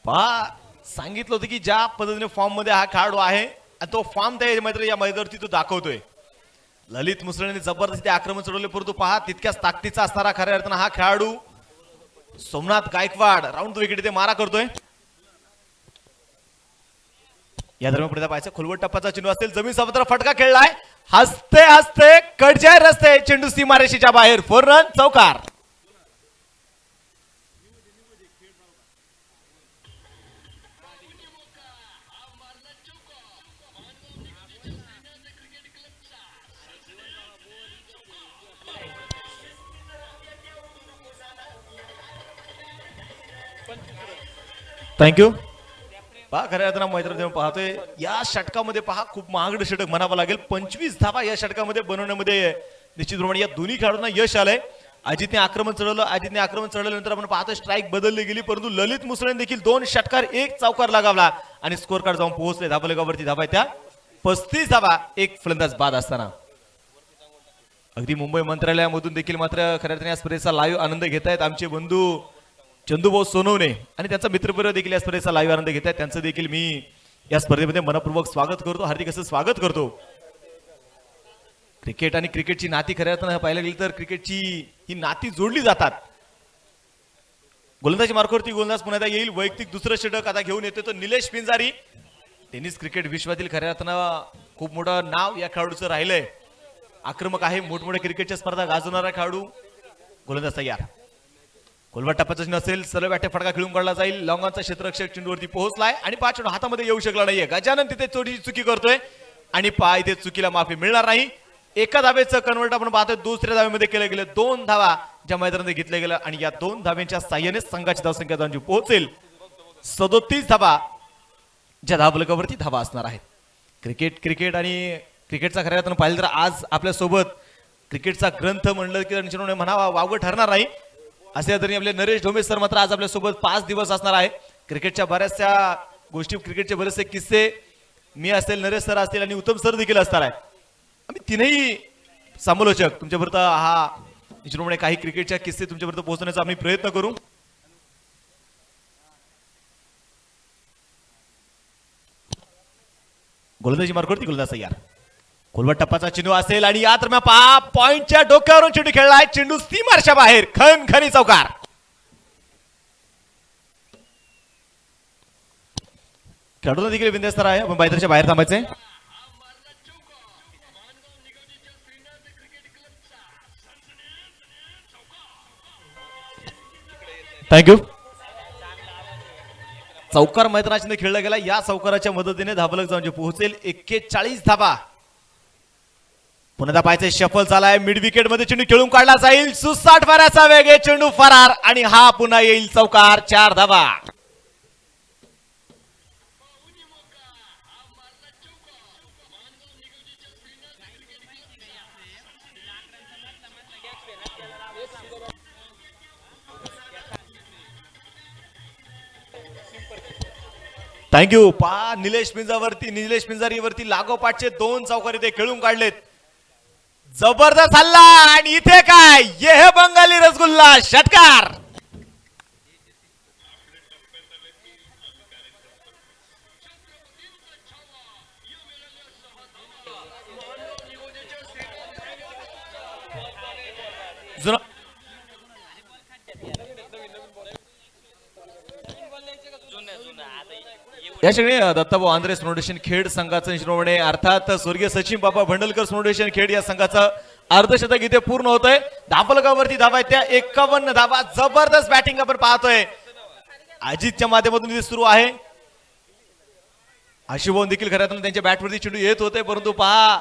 पहा सांगितलं होतं की ज्या पद्धतीने फॉर्म मध्ये हा खेळाडू आहे आणि तो फॉर्म त्या या मैदानावरती तो दाखवतोय. ललित मुसळेने जबरदस्ती आक्रमण चढवले परंतु पहा तितक्याच ताकदीचा असणारा खऱ्या अर्थानं हा खेळाडू सोमनाथ गायकवाड राऊंड विकेट इथे मारा करतोय. या दरम्यान पुढे पाहायचं खोलवट टप्प्याचा चेंडू असेल जमीन समुद्र फटका खेळलाय. हसते हसते कडच्या रस्ते चेंडू सीमारेषेच्या बाहेर 4 रन चौकार. थँक्यू. पहा खऱ्या अर्थानं मैत्रिणी पाहतोय या षटकामध्ये पहा खूप महागडं षटक म्हणावं लागेल. 25 धावा या षटकामध्ये बनवण्यामध्ये निश्चितप्रमाणे या दोन्ही खेळाडूंना यश आलंय. अजितने आक्रमण चढवल्यानंतर आपण पाहतोय स्ट्राईक बदलली गेली परंतु ललित मुसळे देखील 2 षटकार 1 चौकार लगावला आणि स्कोर कार्ड जाऊन पोहोचले धाबलगावरती धावा त्या 35 धावा 1 फलंदाज बाद असताना. अगदी मुंबई मंत्रालयामधून देखील मात्र खऱ्या अर्थाने या स्पर्धेचा लाईव्ह आनंद घेत आहेत आमचे बंधू चंदूभाऊ सोनवणे आणि त्यांचा मित्रपरिवार देखील या स्पर्धेचा लाईव्ह आनंद घेत आहेत. त्यांचं देखील मी या स्पर्धेमध्ये मनपूर्वक स्वागत करतो. हार्दिक असं स्वागत करतो. क्रिकेट आणि क्रिकेटची नाती खऱ्या अर्थानं पाहायला गेली तर क्रिकेटची ही नाती जोडली जातात. गोलंदाजी मार्कवरती गोलंदाज पुन्हा येईल. वैयक्तिक दुसरं षटक आता घेऊन येतो तो निलेश पिंजारी. टेनिस क्रिकेट विश्वातील खऱ्या अर्थानं खूप मोठं नाव या खेळाडूचं राहिलंय. आक्रमक आहे. मोठमोठ्या क्रिकेटच्या स्पर्धा गाजवणारा खेळाडू. गोलंदाज तयार. कोलवा टप्प्याचा चेंडू असेल सरळ बॅटे फटका खेळून काढला जाईल. लॉंगांचा क्षेत्ररक्षक चेंडूवरती पोहोचलाय आणि 5 चेंडू हातामध्ये येऊ शकला नाहीये. गजानन तिथे थोडी चुकी करतोय आणि इथे चुकीला माफी मिळणार नाही. एका धावेचं कन्वर्ट आपण पाहतोय दुसऱ्या धावेमध्ये केलं गेलं. 2 धावा ज्या मैदानात घेतल्या गेल्या आणि या 2 धाव्यांच्या साह्याने संघाची धावसंख्या जाऊन पोहोचेल 37 धावा ज्या धाबलकावरती धावा असणार आहेत. क्रिकेट आणि क्रिकेटचा खऱ्या अर्थानं पाहिलं तर आज आपल्या सोबत क्रिकेटचा ग्रंथ म्हणलं की निश्चितपणे म्हणावा वावगं ठरणार नाही. असे तरी आपले नरेश ढोमे सर मात्र आज आपल्या सोबत 5 दिवस असणार आहे. क्रिकेटच्या बऱ्याचशा गोष्टी क्रिकेटचे बरेचसे किस्से मी असेल नरेश सर असतील आणि उत्तम सर देखील असणार आहे. आम्ही तीनही समालोचक तुमच्यापर्यंत हा निश्चितपणे काही क्रिकेटच्या किस्से तुमच्यापर्यंत पोहोचवण्याचा आम्ही प्रयत्न करू. गोलंदाजी मार्कवरती गोलंदाज तयार. खोलवर टप्पाचा चेंडू असेल आणि या दरम्यान पहा पॉइंटच्या डोक्यावरून चेंडू खेळलाय. चेंडू सीमारच्या बाहेर खणखणी चौकार. खेळाडूला देखील विंध्यस्तर आहे. आपण बाहेरच्या बाहेर थांबायचंय. थँक्यू. चौकार मैदानाच्या खेळला गेला. या चौकाराच्या मदतीने धाबलक जाऊन जे पोहोचेल 41 धाबा. पुन्हा पाहायचे शफल झालाय. मिड विकेट मध्ये चेंडू खेळून काढला जाईल. 60 माराचा वेग आहे. चेंडू फरार आणि हा पुन्हा येईल चौकार. 4 धाबा. थँक्यू. पा निलेश पिंजारीवरती लागोपाठचे 2 चौकार इथे खेळून काढलेत. जबरदस्त हल्ला आणि इथे काय ये है बंगाली रसगुल्ला. षटकार. या क्षणी दत्ताभाऊ आंध्रे फाउंडेशन खेड संघाचं निश्चितपणे अर्थात स्वर्गीय सचिन बाबा भंडलकर फाउंडेशन खेड या संघाचं अर्धशतक इथे पूर्ण होतंय. धापलगावरती धावा आहेत त्या 51 धावा. जबरदस्त बॅटिंग आपण पाहतोय. अजितच्या माध्यमातून इथे सुरू आहे. आशुभाऊ देखील खऱ्या अर्थाने त्यांच्या बॅटवरती चेंडू येत होते परंतु पहा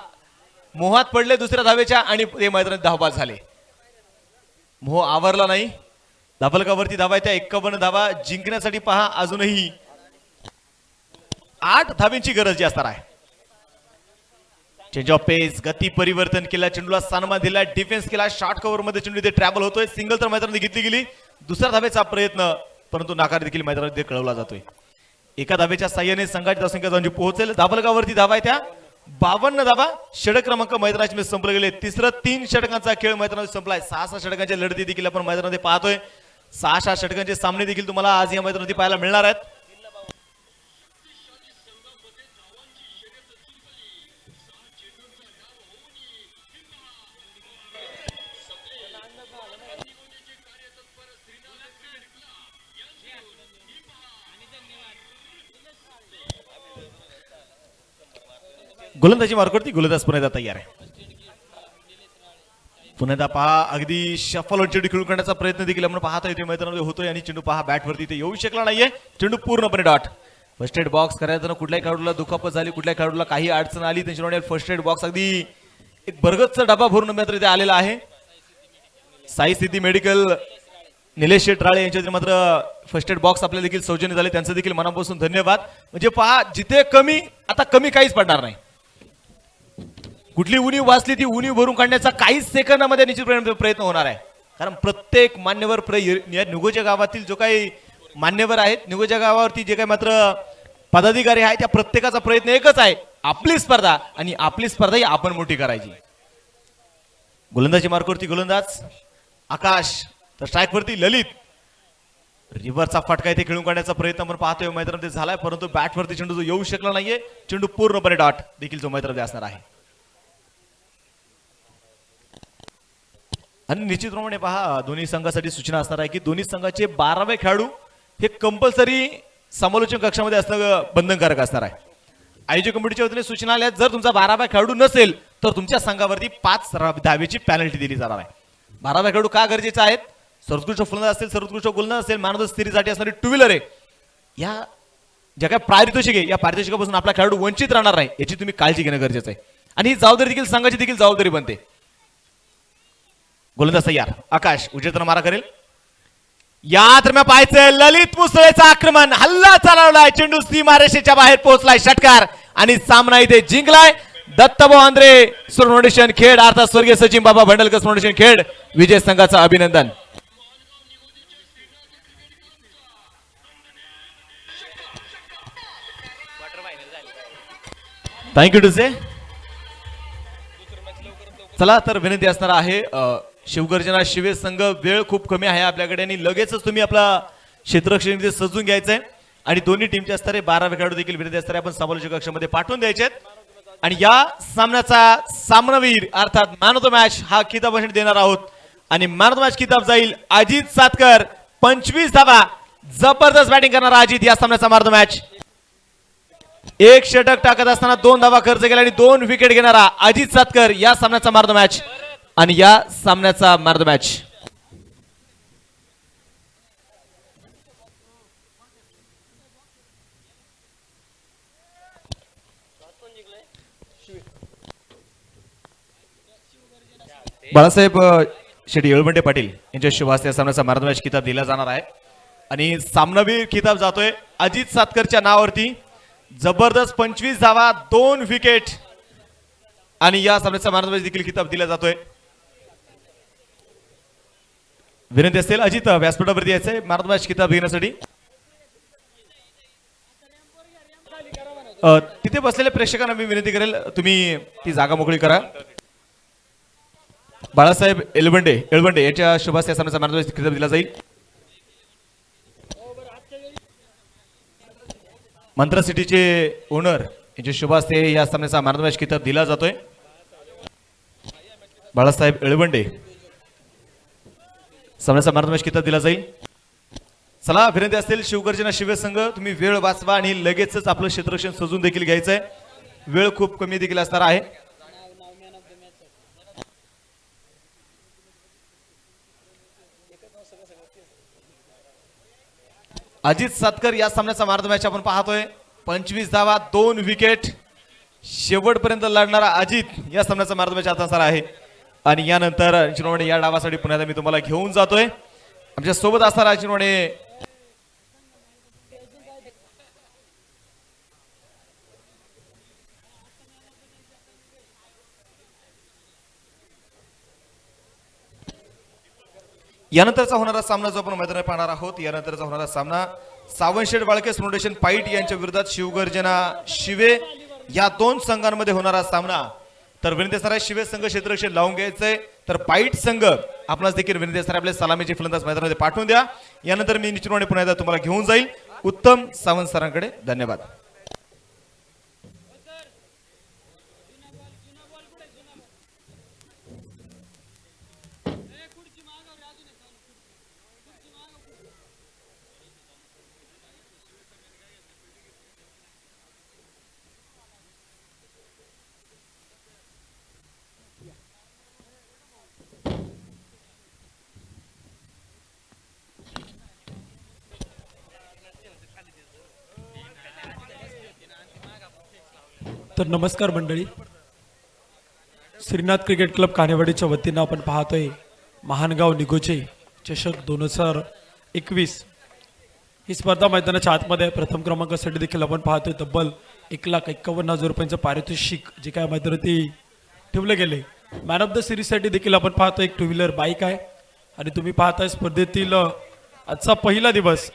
मोहात पडले दुसऱ्या धावेच्या आणि ते मैदानात धावबाद झाले. मोह आवरला नाही. धापलगावरती धावा आहेत त्या 51 धावा जिंकण्यासाठी पहा अजूनही 8 धाब्यांची गरज जी असणार आहे. चेंज ऑफ पेस गती परिवर्तन केला. चेंडूला सन्मान दिला. डिफेन्स केला. शॉर्ट कव्हर मध्ये चेंडू इथे ट्रॅव्हल होतोय. सिंगल तर मैदानात घेतली गेली. दुसऱ्या धावेचा प्रयत्न परंतु नाकार देखील मैदानात कळवला जातोय. एका धावेच्या साह्याने संघाची धावसंख्या जाऊन पोहोचेल. धाबलगावरती धावा आहे त्या 52 धावा. षटक क्रमांक मैदानाचे संपले गेले. तिसरं 3 षटकांचा खेळ मैदानात संपलाय. 6 षटकांच्या लढती देखील आपण मैदानामध्ये पाहतोय. 6 षटकांचे सामने देखील तुम्हाला आज या मैदानामध्ये पाहायला मिळणार आहेत. गोलंदाजी मार्कवरती गोलंदाज पुन्हा तयार आहे. पुन्हा पहा अगदी शफल चेंडू खेळून करण्याचा प्रयत्न देखील आपण पाहता येतो मैदानामध्ये होतोय आणि चेंडू पहा बॅटवरती ते येऊ शकला नाहीये. चेंडू पूर्णपणे डॉट. फर्स्ट एड बॉक्स करायचं. कुठल्याही खेळाडूला दुखापत झाली कुठल्या खेळाडूला काही अडचण आली त्यांच्यामुळे फर्स्ट एड बॉक्स अगदी एक भरगतचा डबा भरून मात्र इथे आलेला आहे. साई सिद्धी मेडिकल निलेश शेटराळे यांच्या मात्र फर्स्ट एड बॉक्स आपल्याला देखील सौजन्य झाले. त्यांचं देखील मनापासून धन्यवाद. म्हणजे पहा जिथे कमी आता कमी काहीच पडणार नाही. कुठली उणीव वाचली ती उणीव भरून काढण्याचा काहीच सेकंदामध्ये निश्चित प्रयत्न होणार आहे. कारण प्रत्येक मान्यवर निगोजा गावातील जो काही मान्यवर आहेत निगोजा गावावरती जे काही मात्र पदाधिकारी आहेत त्या प्रत्येकाचा प्रयत्न एकच आहे आपली स्पर्धा आणि आपली स्पर्धा ही आपण मोठी करायची. गोलंदाजी मार्कवरती गोलंदाज आकाश तर स्ट्राईकवरती ललित. रिव्हरचा फटका इथे खेळून काढण्याचा प्रयत्न आपण पाहतोय मैदानामध्ये झालाय परंतु बॅटवरती चेंडू जो येऊ शकला नाहीये. चेंडू पूर्णपणे डॉट देखील जो मैदानामध्ये असणार आहे. आणि निश्चितप्रमाणे पहा दोन्ही संघासाठी सूचना असणार आहे की दोन्ही संघाचे 12वे खेळाडू हे कंपल्सरी समालोचन कक्षामध्ये असणं बंधनकारक असणार आहे. आयोजक कमिटीच्या वतीने सूचना आल्या जर तुमचा 12वा खेळाडू नसेल तर तुमच्या संघावरती 5 धावेची पॅनल्टी दिली जाणार आहे. 12वा खेळाडू का गरजेचा आहेत. सर्वोत्कृष्ट फलंदाज असेल सर्वोत्कृष्ट गोलंदाज असेल मॅन ऑफ द सिरीजसाठी असणारी 2 व्हीलर आहे. या ज्या काय पारितोषिक आहे या पारितोषिकापासून आपला खेळाडू वंचित राहणार नाही याची तुम्ही काळजी घेणं गरजेचं आहे. आणि ही जबाबदारी देखील संघाची देखील जबाबदारी बनते. गोलंदाज तयार आकाश उजेतना मारा करेल. या दरम्यान पाहायचं ललित मुसळेचं आक्रमण. हल्ला चालवलाय. चेंडू सीमारेषेच्या बाहेर पोहोचलाय. षटकार आणि सामना इथे जिंकलाय. दत्ताभाऊ आंध्रे फाउंडेशन खेड अर्थात स्वर्गीय सचिन बाबा भंडलकर फाउंडेशन खेड विजय संघाचं अभिनंदन. थँक्यू टू से. चला तर विनंती असणार आहे शिवगर्जना शिवे संघ, वेळ खूप कमी आहे आपल्याकडे आणि लगेचच तुम्ही आपला क्षेत्ररक्षण इथे सजून घ्यायचंय आणि दोन्ही टीमच्या स्तरे 12 खेळाडू देखील विनंती असणारे आपण समालोचक कक्षामध्ये पाठवून द्यायचे आहेत. आणि या सामन्याचा सामनावीर अर्थात मॅन ऑफ द मॅच हा किताब आपण देणार आहोत आणि मॅन ऑफ द मॅच किताब जाईल अजित सातकर. 25 धावा, जबरदस्त बॅटिंग करणारा अजित या सामन्याचा मॅन ऑफ द मॅच. एक षटक टाकत असताना 2 धावा खर्च केला आणि 2 विकेट घेणारा अजित सातकर या सामन्याचा मॅन ऑफ द मॅच आणि या सामन्याचा man of the match. Balasaheb Shetty Yelwande Patil यांच्या शुभ हस्ते या सामन्याचा मॅन ऑफ द मॅच किताब दिला जाणार आहे आणि सामनावीर किताब जातोय अजित सातकरच्या नावावरती. जबरदस्त 25 धावा, 2 विकेट आणि या सामन्याचा मॅन ऑफ द मॅच देखील किताब दिला जातोय. विनंती असेल अजित व्यासपीठावरती यायचंय मॅन ऑफ द मॅच किताब घेण्यासाठी. तिथे बसलेल्या प्रेक्षकांना मी विनंती करेल तुम्ही ती जागा मोकळी करा. बाळासाहेब येळवंडे यांच्या शुभ हस्ते या सामन्याचा मॅन ऑफ द मॅच किताब दिला जाईल. मंत्रा सिटीचे ओनर यांच्या शुभ हस्ते या सामन्याचा मॅन ऑफ द मॅच किताब दिला जातोय. बाळासाहेब येळवंडे सामन्याचा मॅन ऑफ द मॅच किताब दिला जाईल. चला विनंती असतील शिवगर्जना शिवे संघ, तुम्ही वेळ वाचवा आणि लगेचच आपलं क्षेत्ररक्षण सजून देखील घ्यायचंय. वेळ खूप कमी देखील असणार आहे. अजित सातकर या सामन्याचा मॅन ऑफ द मॅच आपण पाहतोय. 25 धावा, 2 विकेट, शेवटपर्यंत लढणारा अजित या सामन्याचा मॅन ऑफ द मॅच आता असणार आहे. आणि यानंतर चिरवणे या डावासाठी पुन्हा मी तुम्हाला घेऊन जातोय. आमच्या सोबत असणारा चिरवणे यानंतरचा होणारा सामना जो आपण मैदानात पाहणार आहोत, यानंतरचा होणारा सामना सावंतशेठ वाळके फाउंडेशन पाईट यांच्या विरोधात शिवगर्जना शिवे या 2 संघांमध्ये होणारा सामना. तर विनंती असणार आहे शिवे संघ क्षेत्ररक्षण लावून घ्यायचंय, तर पाईट संघ आपणास देखील विनंती असणार आपले सलामीचे फलंदाज मैदानामध्ये पाठवून द्या. यानंतर मी निश्चितपणे पुन्हा एकदा तुम्हाला घेऊन जाईल उत्तम सावंत सरांकडे. धन्यवाद. तर नमस्कार मंडळी, श्रीनाथ क्रिकेट क्लब कानेवाडीच्या वतीनं आपण पाहतोय महानगाव निगोचे चषक 2021 ही स्पर्धा मैदानाच्या आतमध्ये आहे. प्रथम क्रमांकासाठी देखील आपण पाहतोय तब्बल 1,51,000 रुपयांचं पारितोषिक जे काय मैदानावरती ठेवले गेले. मॅन ऑफ द सिरीजसाठी देखील आपण पाहतोय एक 2 व्हीलर बाईक आहे आणि तुम्ही पाहताय स्पर्धेतील आजचा पहिला दिवस